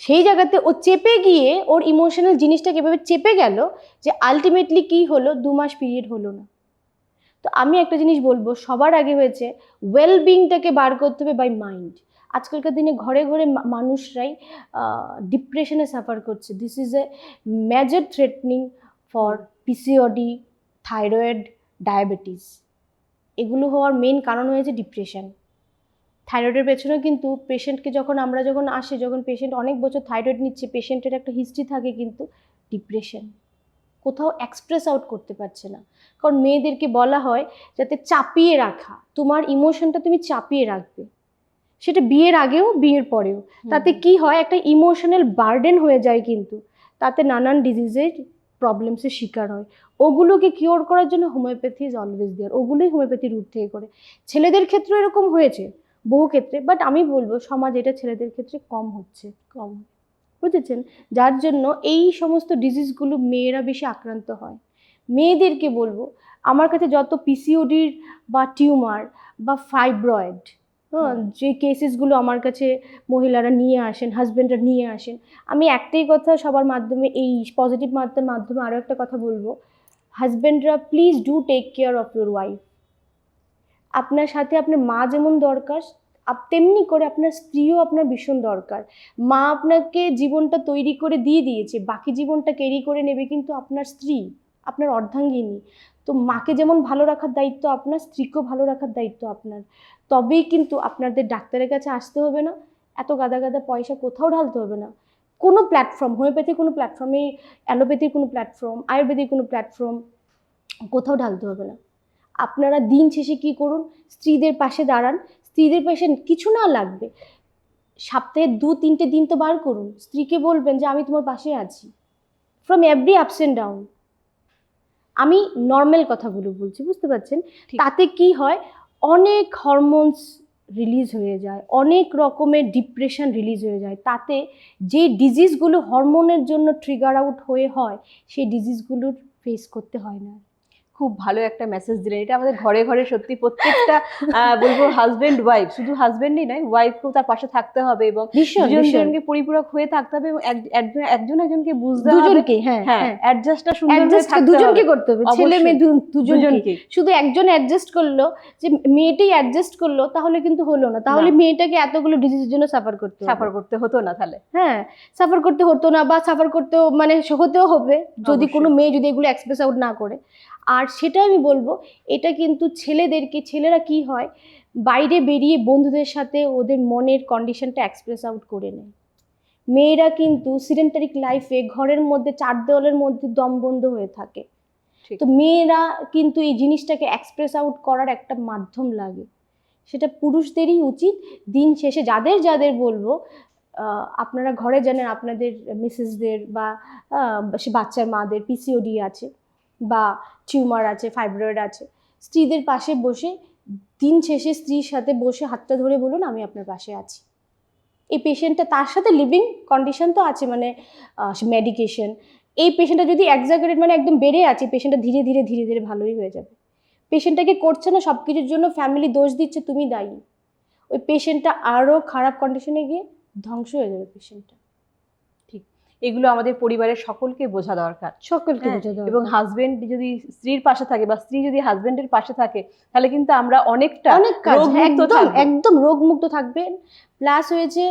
সেই জায়গাতে ও চেপে গিয়ে ওর ইমোশনাল জিনিসটাকে এভাবে চেপে গেল যে আলটিমেটলি কি হলো, 2 মাস পিরিয়ড হলো না। তো আমি একটা জিনিস বলবো, সবার আগে হয়েছে ওয়েলবিংটাকে বার করতে হবে বাই মাইন্ড। আজকালকার দিনে ঘরে ঘরে মানুষরাই ডিপ্রেশনে সাফার করছে। This is a major threatening for PCOD, thyroid, diabetes. এগুলো হওয়ার মেন কারণ হয়েছে ডিপ্রেশন। থাইরয়েডের পেছনেও কিন্তু পেশেন্টকে আমরা যখন আসে, যখন পেশেন্ট অনেক বছর থাইরয়েড নিচ্ছে, পেশেন্টের একটা হিস্ট্রি থাকে কিন্তু ডিপ্রেশন, কোথাও এক্সপ্রেস আউট করতে পারছে না। কারণ মেয়েদেরকে বলা হয় যাতে চাপিয়ে রাখা, তোমার ইমোশনটা তুমি চাপিয়ে রাখবে, সেটা বিয়ের আগেও বিয়ের পরেও। তাতে কি হয়, একটা ইমোশনাল বার্ডেন হয়ে যায়, কিন্তু তাতে নানান ডিজিজের প্রবলেমসের শিকার হয়। ওগুলোকে কিওর করার জন্য হোমিওপ্যাথি ইজ অলওয়েজ দেয়ার, ওগুলোই হোমিওপ্যাথি রুট থেকে করে। ছেলেদের ক্ষেত্রে এরকম হয়েছে বহু ক্ষেত্রে, বাট আমি বলবো সমাজ এটা ছেলেদের ক্ষেত্রে কম হচ্ছে, কম, বুঝেছেন? যার জন্য এই সমস্ত ডিজিজগুলো মেয়েরা বেশি আক্রান্ত হয়। মেয়েদেরকে বলবো, আমার কাছে যত পিসিওডির বা টিউমার বা ফাইব্রয়েড যে কেসেসগুলো আমার কাছে মহিলারা নিয়ে আসেন, হাজব্যান্ডরা নিয়ে আসেন, আমি একটাই কথা সবার মাধ্যমে, এই পজিটিভ বার্তার মাধ্যমে আরও একটা কথা বলবো, হাজব্যান্ডরা please do take care of your wife. আপনার সাথে আপনার মা যেমন দরকার, তেমনি করে আপনার স্ত্রীও আপনার ভীষণ দরকার। মা আপনাকে জীবনটা তৈরি করে দিয়ে দিয়েছে, বাকি জীবনটা ক্যারি করে নেবে কিন্তু আপনার স্ত্রী, আপনার অর্ধাঙ্গিনী। তো মাকে যেমন ভালো রাখার দায়িত্ব আপনার, স্ত্রীকেও ভালো রাখার দায়িত্ব আপনার। তবেই কিন্তু আপনাদের ডাক্তারের কাছে আসতে হবে না, এত গাদা গাদা পয়সা কোথাও ঢালতে হবে না। কোনো প্ল্যাটফর্ম, হোমিওপ্যাথির কোনো প্ল্যাটফর্মে, অ্যালোপ্যাথির কোনো প্ল্যাটফর্ম, আয়ুর্বেদিক কোনো প্ল্যাটফর্ম, কোথাও ঢালতে হবে না। আপনারা দিন শেষে কী করুন, স্ত্রীদের পাশে দাঁড়ান। স্ত্রীদের পাশে কিছু না লাগবে, সপ্তাহে 2-3টে দিন তো বার করুন, স্ত্রীকে বলবেন যে আমি তোমার পাশে আছি, from every ups and down. আমি নর্মাল কথাগুলো বলছি, বুঝতে পারছেন? তাতে কি হয়, অনেক হরমোনস রিলিজ হয়ে যায়, অনেক রকমের ডিপ্রেশন রিলিজ হয়ে যায়। তাতে যে ডিজিজগুলো হরমোনের জন্য ট্রিগার আউট হয়ে হয়, সেই ডিজিজগুলোর ফেস করতে হয় না। খুব ভালো একটা মেসেজ দিলেন। এটা আমাদের ঘরে ঘরে সত্যি প্রত্যেকটা বলবো হাজবেন্ড ওয়াইফ, শুধু হাজবেন্ডই নয়, ওয়াইফকেও তার পাশে থাকতে হবে এবং দুজনকে পরিপূরক হয়ে থাকতে হবে এবং একজন একজনকে বুঝতে হবে, দুজনকে অ্যাডজাস্টটা সুন্দরভাবে থাকতে হবে, দুজনকে করতে হবে, ছেলে মেয়ে দুজনকে। শুধু একজন অ্যাডজাস্ট করলো, যে মেয়েটাই অ্যাডজাস্ট করলো, তাহলে কিন্তু হলো না। তাহলে মেয়েটাকে এতগুলো ডিজিজের জন্য সাফার করতে হতো না, তাহলে সাফার করতে হতো না, বা সাফার করতেও মানে হতেও হবে যদি কোনো মেয়ে যদি এগুলো এক্সপ্রেস আউট না করে। আর সেটা আমি বলবো, এটা কিন্তু ছেলেরা কি হয়, বাইরে বেরিয়ে বন্ধুদের সাথে ওদের মনের কন্ডিশনটা এক্সপ্রেস আউট করে নেয়। মেয়েরা কিন্তু সিডেন্টারিক লাইফে ঘরের মধ্যে 4 দেওয়ালের মধ্যে দমবন্ধ হয়ে থাকে। তো মেয়েরা কিন্তু এই জিনিসটাকে এক্সপ্রেস আউট করার একটা মাধ্যম লাগে, সেটা পুরুষদেরই উচিত। দিন শেষে যাদের বলবো, আপনারা ঘরে জানেন আপনাদের মিসেসদের বা বাচ্চার মাদের পিসিওডি আছে বা টিউমার আছে, ফাইব্রয়েড আছে, স্ত্রীদের পাশে বসে দিন শেষে স্ত্রীর সাথে বসে হাতটা ধরে বলুন আমি আপনার পাশে আছি। এই পেশেন্টটা, তার সাথে লিভিং কন্ডিশন তো আছে, মানে মেডিকেশন, এই পেশেন্টটা যদি এক্সাজারেট মানে একদম বেড়ে আছে, পেশেন্টটা ধীরে ধীরে ভালোই হয়ে যাবে। পেশেন্টটাকে করছে না সব কিছুর জন্য ফ্যামিলি দোষ দিচ্ছে, তুমি দায়ী, ওই পেশেন্টটা আরও খারাপ কন্ডিশনে গিয়ে ধ্বংস হয়ে যাবে পেশেন্টটা। এগুলো আমাদের পরিবারের সকলকে বোঝা দরকার, এবং হাজবেন্ড যদি স্ত্রীর পাশে থাকে বা স্ত্রী যদি হাজবেন্ডের পাশে থাকে, তাহলে কিন্তু আমরা অনেক একদম রোগমুক্ত থাকবেন। প্লাস হয়েছে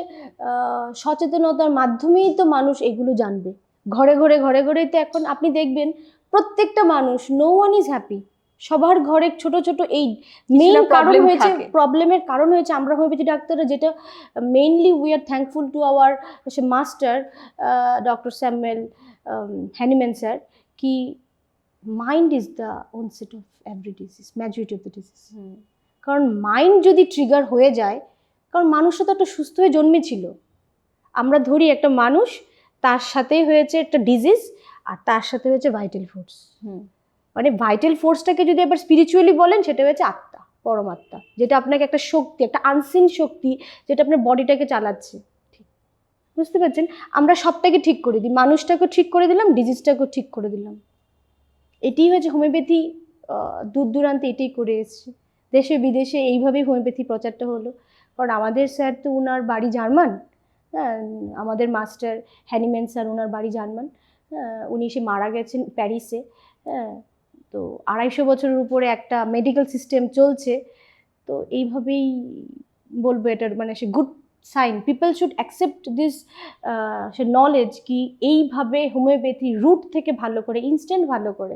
সচেতনতার মাধ্যমেই তো মানুষ এগুলো জানবে। ঘরে ঘরেই তো এখন আপনি দেখবেন প্রত্যেকটা মানুষ, নো ওয়ান ইজ হ্যাপি, সবার ঘরে ছোট এই মেইন প্রবলেমের কারণ হয়েছে আমরা হোমিওপ্যাথি ডাক্তাররা, যেটা mainly we are thankful to our master doctor Samuel Hahnemann sir, কি mind is the onset of every disease, majority of the disease. কারণ মাইন্ড যদি ট্রিগার হয়ে যায়, কারণ মানুষটা তো একটা সুস্থ হয়ে জন্মেছিল, আমরা ধরি একটা মানুষ, তার সাথেই হয়েছে একটা ডিজিজ, আর তার সাথে হয়েছে ভাইটাল ফোর্স। মানে ভাইটাল ফোর্সটাকে যদি আবার স্পিরিচুয়ালি বলেন, সেটা হচ্ছে আত্মা, পরমাত্মা, যেটা আপনাকে একটা শক্তি, একটা আনসিন শক্তি, যেটা আপনার বডিটাকে চালাচ্ছে। ঠিক, বুঝতে পারছেন? আমরা সবটাকে ঠিক করে দিই, মানুষটাকেও ঠিক করে দিলাম, ডিজিজটাকেও ঠিক করে দিলাম। এটাই হচ্ছে হোমিওপ্যাথি, দূর দূরান্তে এটাই করে এসছে, দেশে বিদেশে এইভাবেই হোমিওপ্যাথি প্রচারটা হলো। কারণ আমাদের স্যার তো ওনার বাড়ি জার্মান, আমাদের মাস্টার হ্যানিম্যান স্যার, ওনার বাড়ি জার্মান, উনি এসে মারা গেছেন প্যারিসে। তো 250 বছরের উপরে একটা মেডিকেল সিস্টেম চলছে। তো এইভাবেই বলবো, এটার মানে সে good sign, people should accept this knowledge কি এইভাবে হোমিওপ্যাথি রুট থেকে ভালো করে, ইনস্ট্যান্ট ভালো করে।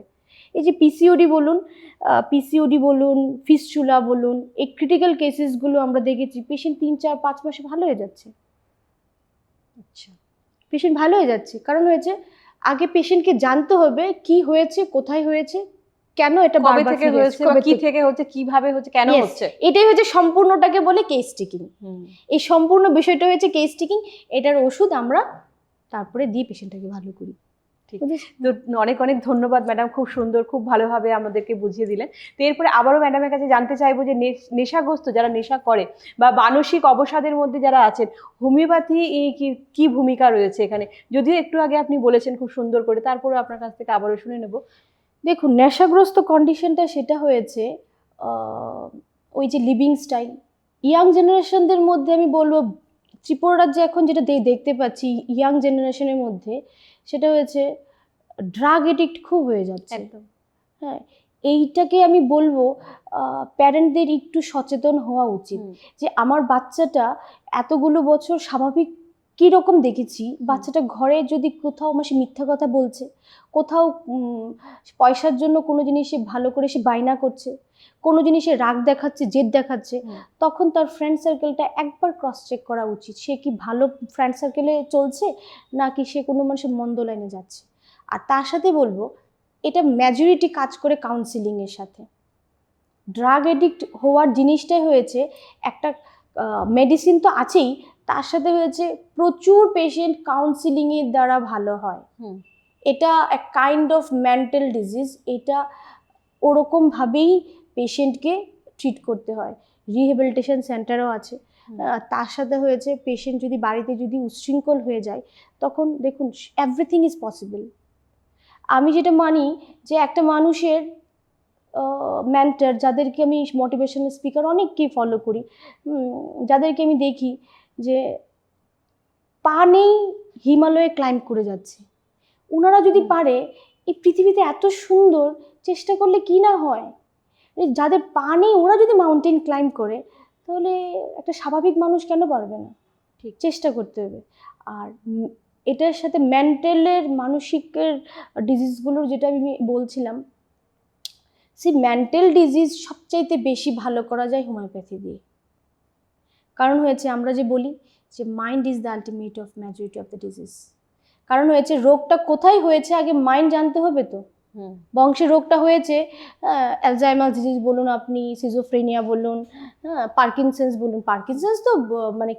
এই যে পিসিওডি বলুন, ফিস্চুলা বলুন, এই ক্রিটিক্যাল কেসেসগুলো আমরা দেখেছি পেশেন্ট 3-4-5 মাসে ভালো হয়ে যাচ্ছে। আচ্ছা, পেশেন্ট ভালো হয়ে যাচ্ছে, কারণ হয়েছে আগে পেশেন্টকে জানতে হবে কি হয়েছে, কোথায় হয়েছে, কেন এটা কবে বারবার থেকে ফিরে হয়েছে, আসছে, কবে কি থেকে। থেকে হচ্ছে, কিভাবে হচ্ছে, কেন Yes, হচ্ছে। এটাই হচ্ছে সম্পূর্ণটাকে বলে কেস টেকিং। হুম। এই সম্পূর্ণ বিষয়টা হয়েছে কেস টেকিং, এটার ওষুধ আমরা তারপরে দিয়ে পেশেন্টটাকে ভালো করি। ঠিক। বুঝেছেন? তো অনেক অনেক ধন্যবাদ ম্যাডাম, খুব সুন্দর, খুব ভালোভাবে আমাদেরকে বুঝিয়ে দিলেন। তো এরপরে আবারও ম্যাডামের কাছে জানতে চাইবো যে নেশাগ্রস্ত যারা নেশা করে বা মানসিক অবসাদের মধ্যে যারা আছেন, হোমিওপ্যাথি কি ভূমিকা রয়েছে এখানে, যদিও একটু আগে আপনি বলেছেন খুব সুন্দর করে, তারপরে আপনার কাছ থেকে আবারও শুনে নেব। দেখুন, নেশাগ্রস্ত কন্ডিশনটা সেটা হয়েছে ওই যে লিভিং স্টাইল, ইয়াং জেনারেশনদের মধ্যে আমি বলবো ত্রিপুরা রাজ্যে এখন যেটা দেখতে পাচ্ছি ইয়াং জেনারেশনের মধ্যে, সেটা হয়েছে ড্রাগ এডিক্ট খুব হয়ে যাচ্ছে। একদম। হ্যাঁ, এইটাকে আমি বলবো প্যারেন্টদের একটু সচেতন হওয়া উচিত যে আমার বাচ্চাটা এতগুলো বছর স্বাভাবিক কীরকম দেখেছি, বাচ্চাটা ঘরে যদি কোথাও সে মিথ্যা কথা বলছে, কোথাও পয়সার জন্য কোনো জিনিসে ভালো করে সে বায়না করছে, কোনো জিনিসে রাগ দেখাচ্ছে, জেদ দেখাচ্ছে, তখন তার ফ্রেন্ড সার্কেলটা একবার ক্রস চেক করা উচিত, সে কি ভালো ফ্রেন্ড সার্কেলে চলছে নাকি সে কোনো মানুষের মন্দ লাইনে যাচ্ছে। আর তার সাথে বলবো এটা মেজরিটি কাজ করে কাউন্সিলিংয়ের সাথে। ড্রাগ এডিক্ট হওয়ার জিনিসটাই হয়েছে একটা মেডিসিন তো আছেই, তার সাথে হয়েছে প্রচুর পেশেন্ট কাউন্সিলিংয়ের দ্বারা ভালো হয়। এটা এক কাইন্ড অফ মেন্টাল ডিজিজ, এটা ওরকমভাবেই পেশেন্টকে ট্রিট করতে হয়। রিহ্যাবিলিটেশন সেন্টারও আছে। তার সাথে হয়েছে পেশেন্ট যদি বাড়িতে যদি উচ্ছৃঙ্খল হয়ে যায়, তখন দেখুন এভরিথিং ইজ পসিবল। আমি যেটা মানি যে একটা মানুষের মেন্টর, যাদেরকে আমি মোটিভেশনাল স্পিকার অনেককেই ফলো করি, যাদেরকে আমি দেখি যে পা নেই হিমালয়ে ক্লাইম্ব করে যাচ্ছে, ওনারা যদি পারে এই পৃথিবীতে এত সুন্দর, চেষ্টা করলে কি না হয়। যাদের পা নেই ওরা যদি মাউন্টেন ক্লাইম্ব করে, তাহলে একটা স্বাভাবিক মানুষ কেন পারবে না? ঠিক, চেষ্টা করতে হবে। আর এটার সাথে মেন্টালের মানসিকের ডিজিজগুলোর যেটা আমি বলছিলাম, সেই মেন্টাল ডিজিজ সবচাইতে বেশি ভালো করা যায় হোমিওপ্যাথি দিয়ে। কারণ হয়েছে আমরা যে বলি যে mind is the ultimate of majority of the disease. কারণ হয়েছে রোগটা কোথায় হয়েছে আগে মাইন্ড জানতে হবে তো। বংশে রোগটা হয়েছে, অ্যালজাইমার ডিজিজ বলুন, আপনি সিজোফ্রেনিয়া বলুন, পার্কিনসন্স বলুন। পার্কিনসন্স তো মানে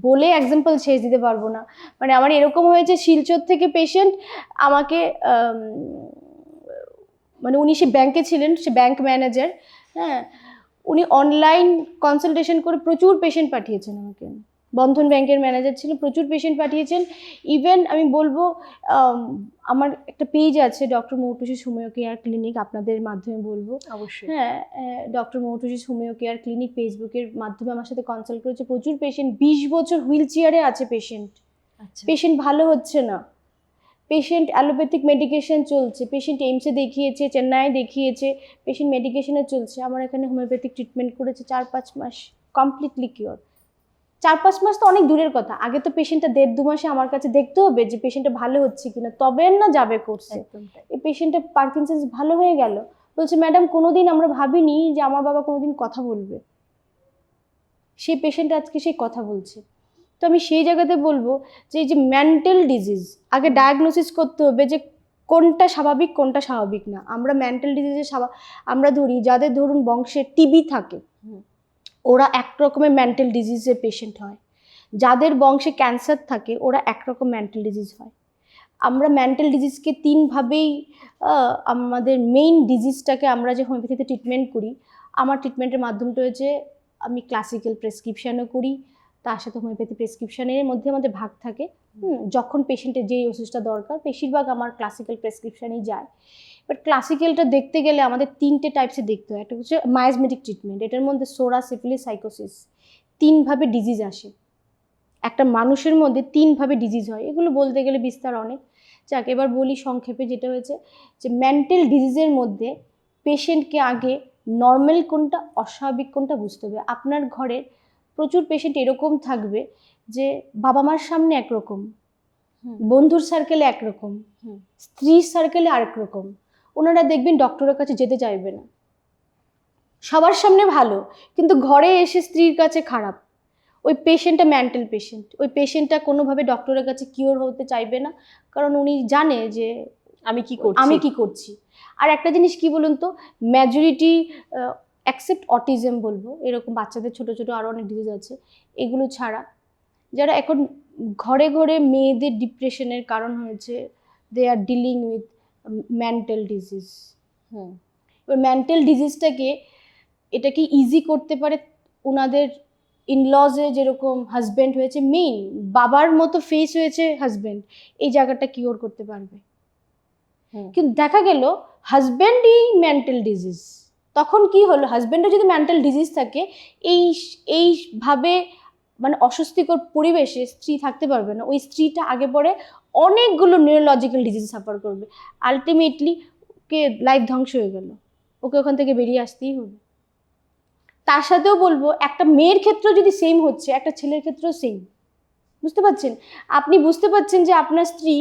বলে এক্সাম্পল শেষ দিতে পারবো না। মানে আমার এরকম হয়েছে, শিলচর থেকে পেশেন্ট আমাকে, মানে উনি সে ব্যাংকে ছিলেন, সে ব্যাংক ম্যানেজার, হ্যাঁ, উনি অনলাইন কনসালটেশন করে প্রচুর পেশেন্ট পাঠিয়েছেন আমাকে। বন্ধন ব্যাংকের ম্যানেজার ছিলেন, প্রচুর পেশেন্ট পাঠিয়েছেন। ইভেন আমি বলবো আমার একটা পেজ আছে ডক্টর মৌটুসিস হোমিও কেয়ার ক্লিনিক, আপনাদের মাধ্যমে বলবো অবশ্যই। হ্যাঁ, ডক্টর মৌটুসিস হোমিও কেয়ার ক্লিনিক ফেসবুকের মাধ্যমে আমার সাথে কনসাল্ট করেছে প্রচুর পেশেন্ট। 20 বছর হুইল চেয়ারে আছে পেশেন্ট, পেশেন্ট ভালো হচ্ছে না, পেশেন্ট অ্যালোপ্যাথিক মেডিকেশন চলছে, পেশেন্ট এইমসে দেখিয়েছে, চেন্নাইয়ে দেখিয়েছে, পেশেন্ট মেডিকেশনে চলছে, আমার এখানে হোমিওপ্যাথিক ট্রিটমেন্ট করেছে 4-5 মাস, কমপ্লিটলি কিওর। 4-5 মাস তো অনেক দূরের কথা, আগে তো পেশেন্টটা 1.5-2 মাসে আমার কাছে দেখতে হবে যে পেশেন্টটা ভালো হচ্ছে কিনা, তবে না যাবে কোর্সে। এই পেশেন্টটা পার্কিনসন্স ভালো হয়ে গেল, বলছে ম্যাডাম কোনোদিন আমরা ভাবিনি যে আমার বাবা কোনোদিন কথা বলবে, সেই পেশেন্ট আজকে সেই কথা বলছে। তো আমি সেই জায়গাতে বলবো যে এই যে মেন্টাল ডিজিজ আগে ডায়াগনোসিস করতে হবে যে কোনটা স্বাভাবিক কোনটা স্বাভাবিক না। আমরা মেন্টাল ডিজিজের আমরা ধরি যাদের ধরুন বংশে টিবি থাকে, ওরা এক রকমের মেন্টাল ডিজিজের পেশেন্ট হয়। যাদের বংশে ক্যান্সার থাকে ওরা একরকম মেন্টাল ডিজিজ হয়। আমরা মেন্টাল ডিজিজকে 3ভাবেই, আমাদের মেইন ডিজিজটাকে আমরা যে হোমিওপ্যাথিতে ট্রিটমেন্ট করি, আমার ট্রিটমেন্টের মাধ্যমটা হচ্ছে আমি ক্লাসিক্যাল প্রেসক্রিপশানও করি, তার সাথে হোমিওপ্যাথি প্রেসক্রিপশানের মধ্যে আমাদের ভাগ থাকে। যখন পেশেন্টের যেই ওষুধটা দরকার বেশিরভাগ আমার ক্লাসিক্যাল প্রেসক্রিপশানেই যায়। বাট ক্লাসিক্যালটা দেখতে গেলে আমাদের 3টে টাইপসে দেখতে হয়। একটা হচ্ছে মায়াজমেটিক ট্রিটমেন্ট, এটার মধ্যে সোরা, সিফিলিস, সাইকোসিস, 3ভাবে ডিজিজ আসে। একটা মানুষের মধ্যে 3ভাবে ডিজিজ হয়, এগুলো বলতে গেলে বিস্তার অনেক। যাক, এবার বলি সংক্ষেপে। যেটা হয়েছে যে মেন্টাল ডিজিজের মধ্যে পেশেন্টকে আগে নর্মাল কোনটা অস্বাভাবিক কোনটা বুঝতে হবে। আপনার ঘরের প্রচুর পেশেন্ট এরকম থাকবে যে বাবা মার সামনে একরকম, হুম। বন্ধুর সার্কেলে একরকম, হুম। স্ত্রীর সার্কেলে আরেক রকম। ওনারা দেখবেন ডক্টরের কাছে যেতে চাইবে না, সবার সামনে ভালো কিন্তু ঘরে এসে স্ত্রীর কাছে খারাপ। ওই পেশেন্টটা মেন্টাল পেশেন্ট, ওই পেশেন্টটা কোনোভাবে ডক্টরের কাছে কিওর হতে চাইবে না, কারণ উনি জানে যে আমি কি করছি। আমি কি করছি। আর একটা জিনিস কি বলুন তো, মেজরিটি অ্যাকসেপ্ট অটিজম বলবো, এরকম বাচ্চাদের ছোট ছোট আরও অনেক ডিজিজ আছে, এগুলো ছাড়া যারা এখন ঘরে ঘরে মেয়েদের ডিপ্রেশনের কারণ হয়েছে, they are dealing with mental disease. Hmm. এবার মেন্টাল ডিজিজটাকে এটাকে ইজি করতে পারে ওনাদের ইনলজে যেরকম হাজব্যান্ড হয়েছে, মেইন বাবার মতো ফেস হয়েছে হাজব্যান্ড, এই জায়গাটা কিওর করতে পারবে। হুম। কিন্তু দেখা গেল হাজব্যান্ডই মেন্টাল ডিজিজ, তখন কি হলো, হাজব্যান্ডের যদি মেন্টাল ডিজিজ থাকে এইভাবে মানে অস্বস্তিকর পরিবেশে স্ত্রী থাকতে পারবে না, ওই স্ত্রীটা আগে পরে অনেকগুলো নিউরোলজিক্যাল ডিজিজ সাফার করবে, আলটিমেটলি ওকে লাইফ ধ্বংস হয়ে গেল, ওকে ওখান থেকে বেরিয়ে আসতেই হবে। তার সাথেও বলবো একটা মেয়ের ক্ষেত্রেও যদি সেম হচ্ছে, একটা ছেলের ক্ষেত্রেও সেম। বুঝতে পারছেন? আপনি বুঝতে পারছেন যে আপনার স্ত্রী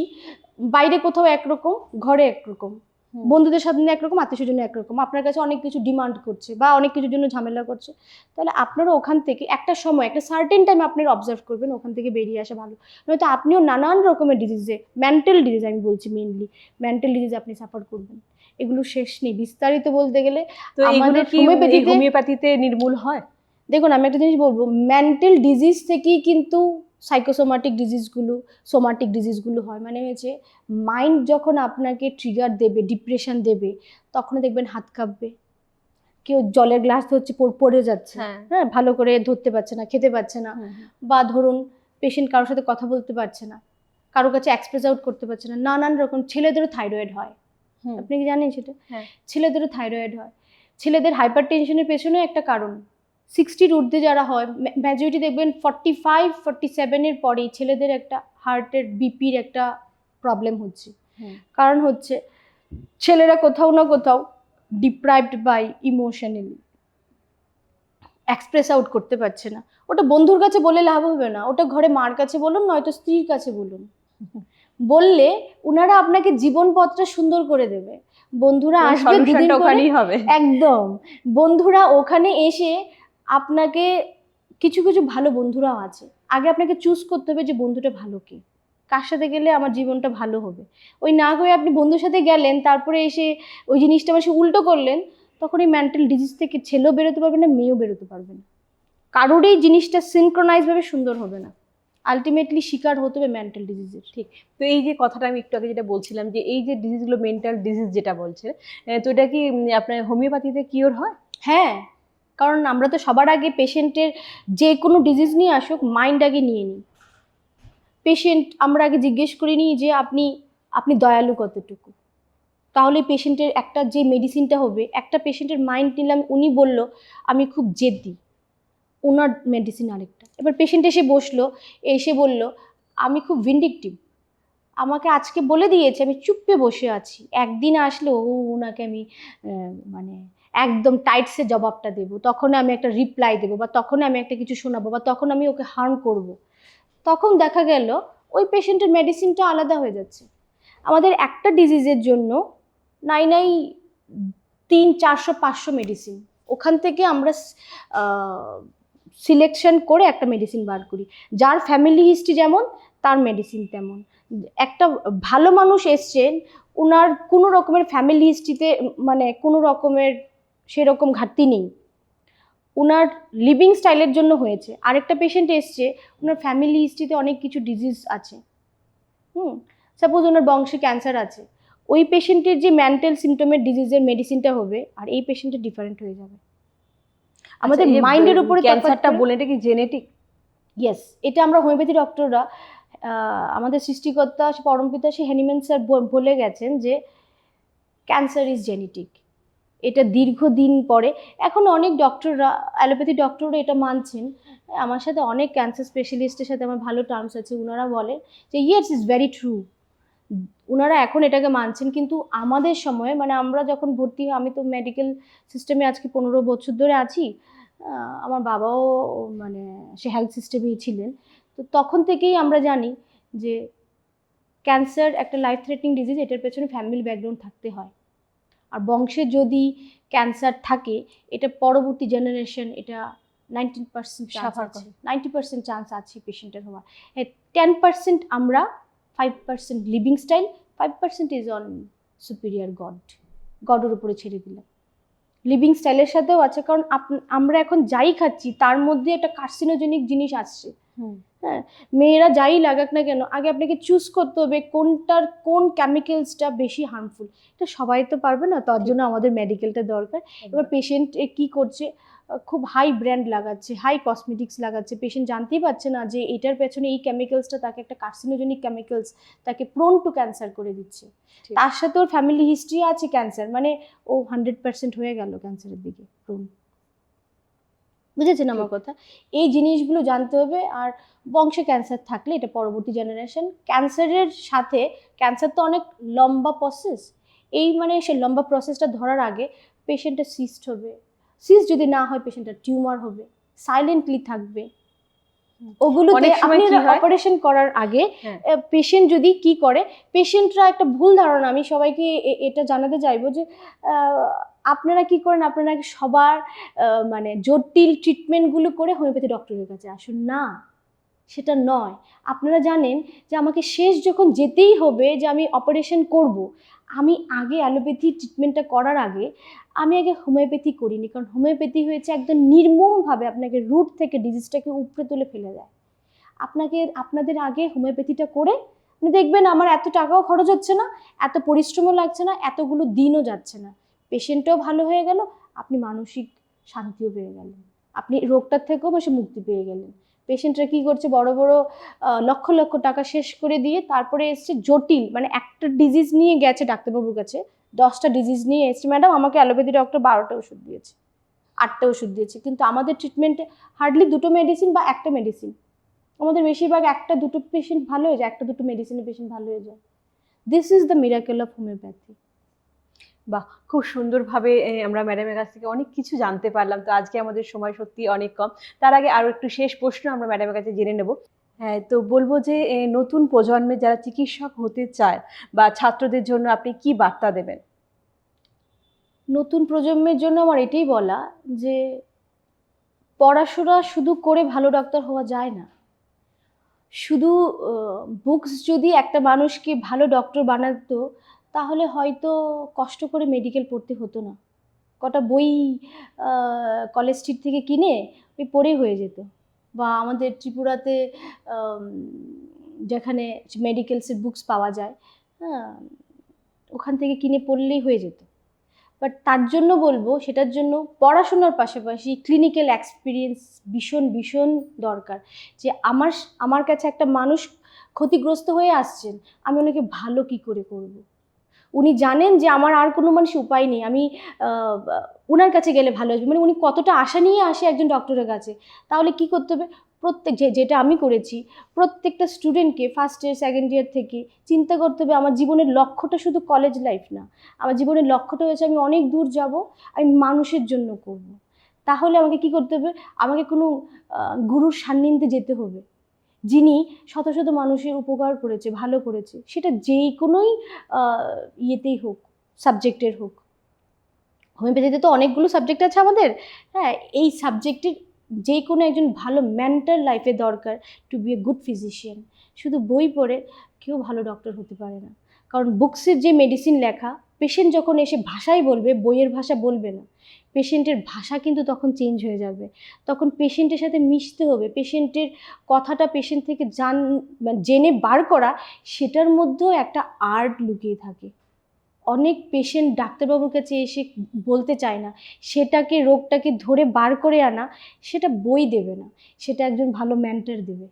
বাইরে কোথাও একরকম, ঘরে একরকম, বন্ধুদের সামনে একরকম, আত্মীয়স্বজনে একরকম, আপনার কাছে অনেক কিছু ডিমান্ড করছে বা অনেক কিছুর জন্য ঝামেলা করছে, তাহলে আপনারও ওখান থেকে একটা সময়, একটা সার্টেন টাইম আপনারা অবজার্ভ করবেন, ওখান থেকে বেরিয়ে আসা ভালো। নয়তো আপনিও নানান রকমের ডিজিজে, মেন্টাল ডিজিজ আমি বলছি মেইনলি, মেন্টাল ডিজিজে আপনি সাফার করবেন, এগুলো শেষ নেই, বিস্তারিত বলতে গেলে। তো এগুলো কি হোমিওপ্যাথিতে নির্মূল হয়? দেখুন আমি একটা জিনিস বলবো, মেন্টাল ডিজিজ থেকেই কিন্তু সাইকোসোমাটিক ডিজিজগুলো, সোমাটিক ডিজিজগুলো হয়। মানে হয়েছে মাইন্ড যখন আপনাকে ট্রিগার দেবে, ডিপ্রেশন দেবে, তখন দেখবেন হাত কাঁপবে, কেউ জলের গ্লাস ধরছে পড়ে যাচ্ছে, হ্যাঁ ভালো করে ধরতে পারছে না, খেতে পারছে না, বা ধরুন পেশেন্ট কারোর সাথে কথা বলতে পারছে না, কারোর কাছে এক্সপ্রেস আউট করতে পারছে না, নানান রকম। ছেলেদেরও থাইরয়েড হয়, আপনি কি জানেন সেটা? ছেলেদেরও থাইরয়েড হয়। ছেলেদের হাইপার টেনশনের পেছনেও একটা কারণ, 60-র ঊর্ধ্বে যারা হয়, মেজরিটি দেখবেন 45-47-এর পরেই ছেলেদের একটা হার্টের বিপির একটা প্রবলেম হচ্ছে। কারণ হচ্ছে ছেলেরা কোথাও না কোথাও deprived by emotionally, express out করতে পারছে না। ওটা বন্ধুর কাছে বলে লাভ হবে না, ওটা ঘরে মার কাছে বলুন, নয়তো স্ত্রীর কাছে বলুন। বললে ওনারা আপনাকে জীবনপথটা সুন্দর করে দেবে। বন্ধুরা আসবে দুদিন পরে, একদম বন্ধুরা ওখানে এসে আপনাকে, কিছু কিছু ভালো বন্ধুরাও আছে, আগে আপনাকে চুজ করতে হবে যে বন্ধুটা ভালো কে, কার সাথে গেলে আমার জীবনটা ভালো হবে। ওই না করে আপনি বন্ধুর সাথে গেলেন, তারপরে এসে ওই জিনিসটা এসে উল্টো করলেন, তখন এই মেন্টাল ডিজিজ থেকে ছেলেও বেরোতে পারবে না, মেয়েও বেরোতে পারবে না, কারোর এই জিনিসটা সিনক্রোনাইজভাবে সুন্দর হবে না, আলটিমেটলি শিকার হতে হবে মেন্টাল ডিজিজের। ঠিক। তো এই যে কথাটা আমি একটু আগে যেটা বলছিলাম, যে এই যে ডিজিজগুলো মেন্টাল ডিজিজ যেটা বলছে, তো এটা কি আপনার হোমিওপ্যাথিতে কিওর হয়? হ্যাঁ, কারণ আমরা তো সবার আগে পেশেন্টের যে কোনো ডিজিজ নিয়ে আসুক, মাইন্ড আগে নিয়ে নিই। পেশেন্ট আমরা আগে জিজ্ঞেস করি নিই যে আপনি দয়ালু কতটুকু, তাহলে পেশেন্টের একটা যে মেডিসিনটা হবে, একটা পেশেন্টের মাইন্ড নিলাম, উনি বলল আমি খুব জেদি, ওনার মেডিসিন আরেকটা। এবার পেশেন্ট এসে বসলো, এসে বলল আমি খুব ভিন্ডিকটিভ, আমাকে আজকে বলে দিয়েছে, আমি চুপে বসে আছি, একদিন আসলে ওনাকে আমি মানে একদম টাইটসে জবাবটা দেবো, তখন আমি একটা রিপ্লাই দেবো, বা তখন আমি একটা কিছু শোনাবো, বা তখন আমি ওকে হার্ম করব। তখন দেখা গেল ওই পেশেন্টের মেডিসিনটা আলাদা হয়ে যাচ্ছে। আমাদের একটা ডিজিজের জন্য নাই 300-400-500 মেডিসিন, ওখান থেকে আমরা সিলেকশন করে একটা মেডিসিন বার করি, যার ফ্যামিলি হিস্ট্রি যেমন তার মেডিসিন তেমন। একটা ভালো মানুষ এসছেন, ওনার কোনো রকমের ফ্যামিলি হিস্ট্রিতে মানে কোনো রকমের সেরকম ঘাটতি নেই, ওনার লিভিং স্টাইলের জন্য হয়েছে। আরেকটা পেশেন্ট এসছে, ওনার ফ্যামিলি হিস্ট্রিতে অনেক কিছু ডিজিজ আছে, সাপোজ ওনার বংশে ক্যান্সার আছে, ওই পেশেন্টের যে মেন্টাল সিমটমের ডিজিজের মেডিসিনটা হবে, আর এই পেশেন্টের ডিফারেন্ট হয়ে যাবে। আমাদের মাইন্ডের উপরে ক্যান্সারটা বলে, এটা কি জেনেটিক? ইয়েস, এটা আমরা হোমিওপ্যাথি ডক্টররা, আমাদের সৃষ্টিকর্তা পরমপিতা শ্রী হ্যানিম্যান স্যার বলে গেছেন যে ক্যান্সার ইজ জেনেটিক। এটা দীর্ঘদিন পরে এখন অনেক ডক্টররা, অ্যালোপ্যাথি ডক্টররা এটা মানছেন। আমার সাথে অনেক ক্যান্সার স্পেশালিস্টের সাথে আমার ভালো টার্মস আছে, ওনারা বলেন যে ইয়েস ইজ ভেরি ট্রু, ওনারা এখন এটাকে মানছেন। কিন্তু আমাদের সময়, মানে আমরা যখন ভর্তি হই, আমি তো মেডিকেল সিস্টেমে আজকে 15 বছর ধরে আছি, আমার বাবাও মানে সে হেলথ সিস্টেমেই ছিলেন। তো তখন থেকেই আমরা জানি যে ক্যান্সার একটা লাইফ থ্রেটনিং ডিজিজ, এটার পেছনে ফ্যামিলি ব্যাকগ্রাউন্ড থাকতে হয়। আর বংশে যদি ক্যান্সার থাকে, এটা পরবর্তী জেনারেশন এটা 19% Suffer আছে, করে। 90% চান্স আছে পেশেন্টের হওয়ার। 10% আমরা, 5% living style, 5% is on superior গডের উপরে ছেড়ে দিলাম। লিভিং স্টাইলের সাথেও আছে, কারণ আমরা এখন যাই খাচ্ছি তার মধ্যে একটা কার্সিনোজেনিক জিনিস আসছে। হ্যাঁ, মেয়েরা যাই লাগাক না কেন, আগে আপনাকে চুজ করতে হবে কোন কেমিক্যালসটা বেশি হার্মফুল। এটা সবাই তো পারবে না, তার জন্য আমাদের মেডিকেলটা দরকার। এবার পেশেন্ট কি করছে, খুব হাই ব্র্যান্ড লাগাচ্ছে, হাই কসমেটিক্স লাগাচ্ছে, পেশেন্ট জানতেই পারছে না যে এটার পেছনে এই কেমিক্যালসটা তাকে একটা কার্সিনোজেনিক কেমিক্যালস, তাকে প্রোন টু ক্যান্সার করে দিচ্ছে। ঠিক। তার সাথে ওর ফ্যামিলি হিস্ট্রি আছে ক্যান্সার, মানে ও 100% হয়ে গেল ক্যান্সারের দিকে প্রোন। বুঝেছেন আমার কথা? এই জিনিসগুলো জানতে হবে। আর বংশে ক্যান্সার থাকলে এটা পরবর্তী জেনারেশন। ক্যান্সারের সাথে, ক্যান্সার তো অনেক লম্বা প্রসেস, এই মানে সে লম্বা প্রসেসটা ধরার আগে পেশেন্টের সিস্ট হবে, সিস্ট যদি না হয় পেশেন্টের টিউমার হবে, সাইলেন্টলি থাকবে। ওগুলোতে অনেক সময় আপনি কি হয়? অপারেশন করার আগে হ্যাঁ। পেশেন্ট যদি কি করে, পেশেন্টরা একটা ভুল ধারণা, আমি সবাইকে এটা জানাতে চাইবো যে আপনারা কি করেন, আপনারা সবার মানে জটিল ট্রিটমেন্টগুলো করে হোমিওপ্যাথি ডক্টরের কাছে আসুন না, সেটা নয়। আপনারা জানেন যে আমাকে শেষ যখন যেতেই হবে, যে আমি অপারেশন করব, আমি আগে অ্যালোপ্যাথি ট্রিটমেন্টটা করার আগে আমি আগে হোমিওপ্যাথি করিনি, কারণ হোমিওপ্যাথি হয়েছে একদম নির্মমভাবে আপনাকে রুট থেকে ডিজিজটাকে উপড়ে তুলে ফেলে দেয়। আপনাদের আগে হোমিওপ্যাথিটা করে আপনি দেখবেন আমার এত টাকাও খরচ হচ্ছে না, এত পরিশ্রমও লাগছে না, এতগুলো দিনও যাচ্ছে না, পেশেন্টও ভালো হয়ে গেল, আপনি মানসিক শান্তিও পেয়ে গেলেন, আপনি রোগটার থেকেও বেশি মুক্তি পেয়ে গেলেন। পেশেন্টরা কী করছে, বড় বড় লক্ষ লক্ষ টাকা শেষ করে দিয়ে তারপরে এসছে জটিল, মানে একটা ডিজিজ নিয়ে গেছে ডাক্তারবাবুর কাছে, 10টা ডিজিজ নিয়ে এসছে, ম্যাডাম আমাকে অ্যালোপ্যাথি ডক্টর 12টা ওষুধ দিয়েছে, 8টা ওষুধ দিয়েছে, কিন্তু আমাদের ট্রিটমেন্টে হার্ডলি 2টো মেডিসিন বা 1টা মেডিসিন, আমাদের বেশিরভাগ 1টা 2টো পেশেন্ট ভালো হয়ে যায়, 1টা 2টো মেডিসিনের পেশেন্ট ভালো হয়ে যায়। This is the miracle of homeopathy. বাহ, খুব সুন্দরভাবে আমরা ম্যাডামের কাছ থেকে অনেক কিছু জানতে পারলাম। তো আজকে আমাদের সময় সত্যি অনেক কম, তার আগে আরও একটু শেষ প্রশ্ন আমরা ম্যাডামের কাছে জেনে নেব। হ্যাঁ, তো বলবো যে নতুন প্রজন্মের যারা চিকিৎসক হতে চায় বা ছাত্রদের জন্য আপনি কি বার্তা দেবেন? নতুন প্রজন্মের জন্য আমার এটাই বলা যে পড়াশোনা শুধু করে ভালো ডাক্তার হওয়া যায় না। শুধু বুকস যদি একটা মানুষকে ভালো ডক্টর বানাতো, তাহলে হয়তো কষ্ট করে মেডিকেল পড়তে হতো না, কটা বই কলেজ স্ট্রিট থেকে কিনে ওই পড়েই হয়ে যেত। বা আমাদের ত্রিপুরাতে যেখানে মেডিকেলসের বুকস পাওয়া যায়, হ্যাঁ, ওখান থেকে কিনে পড়লেই হয়ে যেত। বাট তার জন্য বলবো, সেটার জন্য পড়াশোনার পাশাপাশি ক্লিনিক্যাল এক্সপিরিয়েন্স ভীষণ ভীষণ দরকার। যে আমার কাছে একটা মানুষ ক্ষতিগ্রস্ত হয়ে আসছেন, আমি ওনাকে ভালো কি করে করব। উনি জানেন যে আমার আর কোনো মানুষ উপায় নেই, আমি ওনার কাছে গেলে ভালো আসবে, মানে উনি কতটা আশা নিয়ে আসে একজন ডক্টরের কাছে। তাহলে কি করতে হবে, যেটা আমি করেছি, প্রত্যেকটা স্টুডেন্টকে ফার্স্ট ইয়ার সেকেন্ড ইয়ার থেকে চিন্তা করতে হবে আমার জীবনের লক্ষ্যটা শুধু কলেজ লাইফ না, আমার জীবনের লক্ষ্যটা হয়েছে আমি অনেক দূর যাব, আমি মানুষের জন্য করব। তাহলে আমাকে কি করতে হবে, আমাকে কোনো গুরুর সান্নিধ্যে যেতে হবে, যিনি শত শত মানুষের উপকার করেছে, ভালো করেছে, সেটা যেই কোনোই ইয়েতেই হোক, সাবজেক্টের হোক। হোমিওপ্যাথিতে তো অনেকগুলো সাবজেক্ট আছে আমাদের, হ্যাঁ, এই সাবজেক্টের যে কোনো একজন ভালো মেন্টাল লাইফে দরকার to be a good physician. শুধু বই পড়ে কেউ ভালো ডক্টর হতে পারে না, কারণ বুকসের যে মেডিসিন লেখা, পেশেন্ট যখন এসে ভাষাই বলবে, বইয়ের ভাষা বলবে না, পেশেন্টের ভাষা কিন্তু তখন চেঞ্জ হয়ে যাবে, তখন পেশেন্টের সাথে মিশতে হবে, পেশেন্টের কথাটা পেশেন্ট থেকে জেনে বার করা, সেটার মধ্যেও একটা আর্ট লুকিয়ে থাকে। অনেক পেশেন্ট ডাক্তারবাবুর কাছে এসে বলতে চায় না, সেটাকে রোগটাকে ধরে বার করে আনা, সেটা বই দেবে না, সেটা একজন ভালো মেন্টর দেবে।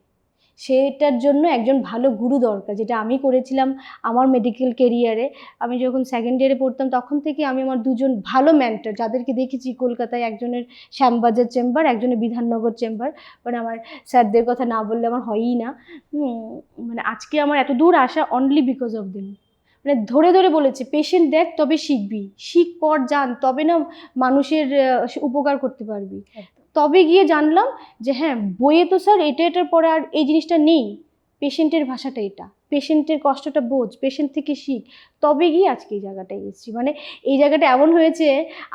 সেটার জন্য একজন ভালো গুরু দরকার, যেটা আমি করেছিলাম আমার মেডিকেল কেরিয়ারে। আমি যখন সেকেন্ড ইয়ারে পড়তাম তখন থেকে আমি আমার দুজন ভালো মেন্টর যাদেরকে দেখেছি কলকাতায়, একজনের শ্যামবাজার চেম্বার, একজনের বিধাননগর চেম্বার, মানে আমার স্যারদের কথা না বললে আমার হয়ই না। মানে আজকে আমার এত দূর আসা অনলি বিকজ অফ দেম। মানে ধরে ধরে বলেছে, পেশেন্ট দেখ তবে শিখবি, শিখ পর জান, তবে না মানুষের উপকার করতে পারবি। তবে গিয়ে জানলাম যে হ্যাঁ, বইয়ে তো স্যার এটার পরে আর এই জিনিসটা নেই, পেশেন্টের ভাষাটা এটা, পেশেন্টের কষ্টটা বোঝ, পেশেন্ট থেকে শিখ। তবে গিয়ে আজকে এই জায়গাটায় এসেছি। মানে এই জায়গাটা এমন হয়েছে,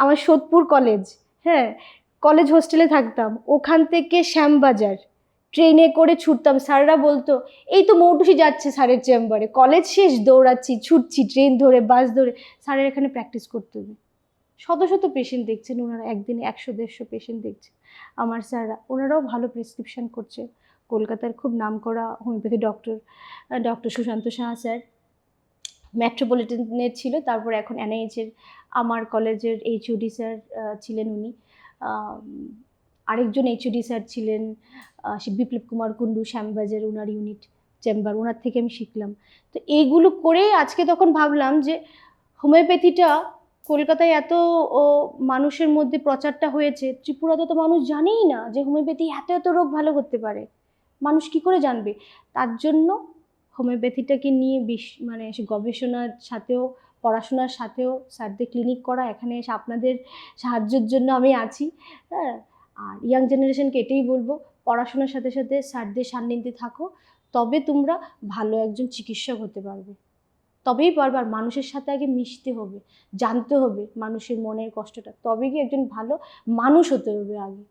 আমার সোদপুর কলেজ, হ্যাঁ, কলেজ হোস্টেলে থাকতাম, ওখান থেকে শ্যামবাজার ট্রেনে করে ছুটতাম। স্যাররা বলতো এই তো মৌটুসি যাচ্ছে স্যারের চেম্বারে, কলেজ শেষ দৌড়াচ্ছি, ছুটছি ট্রেন ধরে বাস ধরে, স্যারের এখানে প্র্যাকটিস করতে হবে। শত শত পেশেন্ট দেখছেন ওনারা, একদিনে 100-150 পেশেন্ট দেখছেন আমার স্যাররা, ওনারাও ভালো প্রেসক্রিপশন করছে। কলকাতার খুব নামকরা homeopathy doctor Sushanta Saha sir মেট্রোপলিটনের ছিল, তারপর এখন এনআইএইচের আমার কলেজের এইচওডি স্যার ছিলেন উনি। আরেকজন এইচওডি স্যার ছিলেন বিপ্লব কুমার কুন্ডু, শ্যামবাজার ওনার ইউনিট চেম্বার, ওনার থেকে আমি শিখলাম। তো এইগুলো করে আজকে তখন ভাবলাম যে হোমিওপ্যাথিটা কলকাতায় এত মানুষের মধ্যে প্রচারটা হয়েছে, ত্রিপুরাতে তো মানুষ জানেই না যে হোমিওপ্যাথি এত এত রোগ ভালো করতে পারে। মানুষ কি করে জানবে? তার জন্য হোমিওপ্যাথিটাকে নিয়ে মানে গবেষণার সাথেও পড়াশোনার সাথেও স্যারদের ক্লিনিক করা, এখানে এসে আপনাদের সাহায্যের জন্য আমি আছি। হ্যাঁ, আর ইয়াং জেনারেশনকে এটাই বলবো, পড়াশোনার সাথে সাথে স্যারদের সান্নিধ্যে থাকো, তবে তোমরা ভালো একজন চিকিৎসক হতে পারবে। তবেই বারবার মানুষের সাথে আগে মিশতে হবে, জানতে হবে মানুষের মনের কষ্টটা, তবে গিয়ে একজন ভালো মানুষ হতে হবে আগে।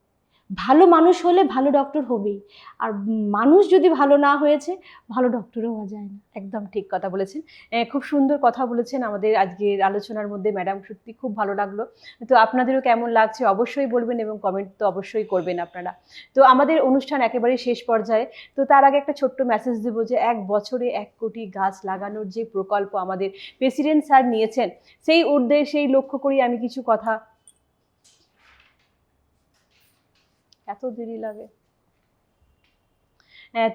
ভালো মানুষ হলে ভালো ডক্টর হবেই, আর মানুষ যদি ভালো না হয়েছে ভালো ডক্টরও হওয়া যায় না। একদম ঠিক কথা বলেছেন। খুব সুন্দর কথা বলেছেন আমাদের আজকের আলোচনার মধ্যে ম্যাডাম, সত্যি খুব ভালো লাগলো। তো আপনাদেরও কেমন লাগছে অবশ্যই বলবেন এবং কমেন্ট তো অবশ্যই করবেন আপনারা। তো আমাদের অনুষ্ঠান একেবারে শেষ পর্যায়ে, তো তার আগে একটা ছোট্ট মেসেজ দেবো যে 1 বছরে 1 কোটি গাছ লাগানোর যে প্রকল্প আমাদের প্রেসিডেন্ট স্যার নিয়েছেন, সেই উদ্দেশ্যে সেই লক্ষ্য করি আমি কিছু কথা। এত দেরি লাগে।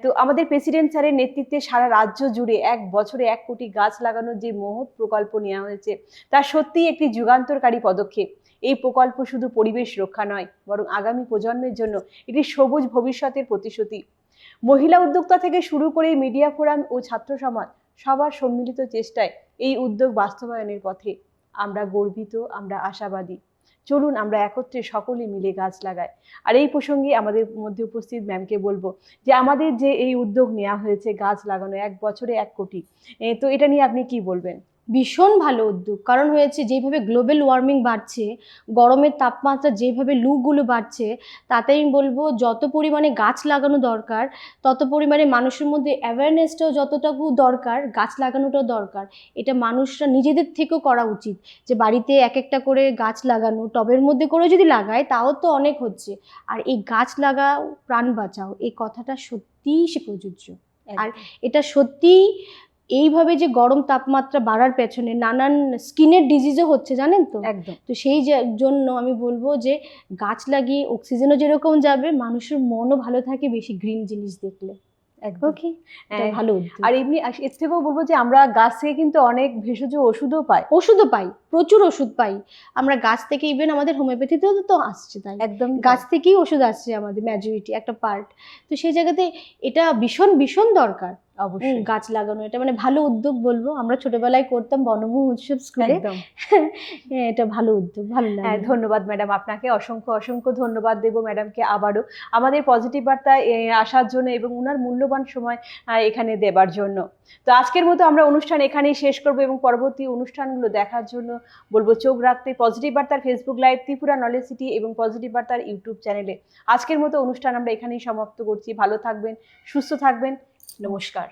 তো আমাদের প্রেসিডেন্ট স্যারের নেতৃত্বে সারা রাজ্য জুড়ে 1 বছরে 1 কোটি গাছ লাগানোর যে মহৎ প্রকল্প নেওয়া হয়েছে, তা সত্যিই একটি যুগান্তরকারী পদক্ষেপ। এই প্রকল্প শুধু পরিবেশ রক্ষা নয়, বরং আগামী প্রজন্মের জন্য একটি সবুজ ভবিষ্যতের প্রতিশ্রুতি। মহিলা উদ্যোক্তা থেকে শুরু করে মিডিয়া ফোরাম ও ছাত্র সমাজ সবার সম্মিলিত চেষ্টায় এই উদ্যোগ বাস্তবায়নের পথে আমরা গর্বিত, আমরা আশাবাদী। চলুন আমরা একত্রে সকলে মিলে গাছ লাগাই। আর এই প্রসঙ্গে আমাদের মধ্যে উপস্থিত ম্যামকে বলবো যে আমাদের যে এই উদ্যোগ নেওয়া হয়েছে গাছ লাগানো 1 বছরে 1 কোটি, তো এটা নিয়ে আপনি কি বলবেন? ভীষণ ভালো উদ্যোগ, কারণ হয়েছে যেভাবে গ্লোবাল ওয়ার্মিং বাড়ছে, গরমের তাপমাত্রা যেভাবে লুগুলো বাড়ছে, তাতে আমি বলবো যত পরিমাণে গাছ লাগানো দরকার, তত পরিমাণে মানুষের মধ্যে অ্যাওয়ারনেসটাও যতটুকু দরকার, গাছ লাগানোটাও দরকার। এটা মানুষরা নিজেদের থেকেও করা উচিত, যে বাড়িতে একটা করে গাছ লাগানো, টবের মধ্যে করে যদি লাগায় তাও তো অনেক হচ্ছে। আর এই গাছ লাগাও প্রাণ বাঁচাও, এই কথাটা সত্যিই সে প্রযোজ্য। আর এটা সত্যিই এইভাবে যে গরম তাপমাত্রা বাড়ার পেছনে নানান স্কিনের ডিজিজও হচ্ছে, জানেন তো? একদম। তো সেই জন্য আমি বলবো যে গাছ লাগিয়ে অক্সিজেনও যেরকম যাবে, মানুষের মনও ভালো থাকে বেশি গ্রিন জিনিস দেখলে। ওকে, ভালো উদ্যোগ। আর এমনি এর থেকেও বলবো যে আমরা গাছ থেকে কিন্তু অনেক ভেষজ ওষুধও পাই, প্রচুর ওষুধ পাই আমরা গাছ থেকে। ইভেন আমাদের হোমিওপ্যাথিতেও তো আসছে, তাই একদম গাছ থেকেই ওষুধ আসছে আমাদের, মেজরিটি একটা পার্ট। তো সেই জায়গাতে এটা ভীষণ ভীষণ দরকার অবশ্যই গাছ লাগানো। এটা মানে ভালো উদ্যোগ বলবো, আমরা ছোটবেলায় করতাম বনমোহ উৎসব স্কুলে। এটা ভালো উদ্যোগ, ভালো লাগে। ধন্যবাদ ম্যাডাম, আপনাকে অসংখ্য অসংখ্য ধন্যবাদ দেবো ম্যাডামকে আবারও আমাদের পজিটিভ বার্তা আসার জন্য এবং ওনার মূল্যবান সময় এখানে দেবার জন্য। তো আজকের মতো আমরা অনুষ্ঠান এখানেই শেষ করবো এবং পরবর্তী অনুষ্ঠানগুলো দেখার জন্য বলবো চোখ রাখতে পজিটিভ বার্তার Facebook live, Tripura knowledge city এবং পজিটিভ বার্তার ইউটিউব চ্যানেলে। আজকের মতো অনুষ্ঠান আমরা এখানেই সমাপ্ত করছি। ভালো থাকবেন, সুস্থ থাকবেন, নমস্কার।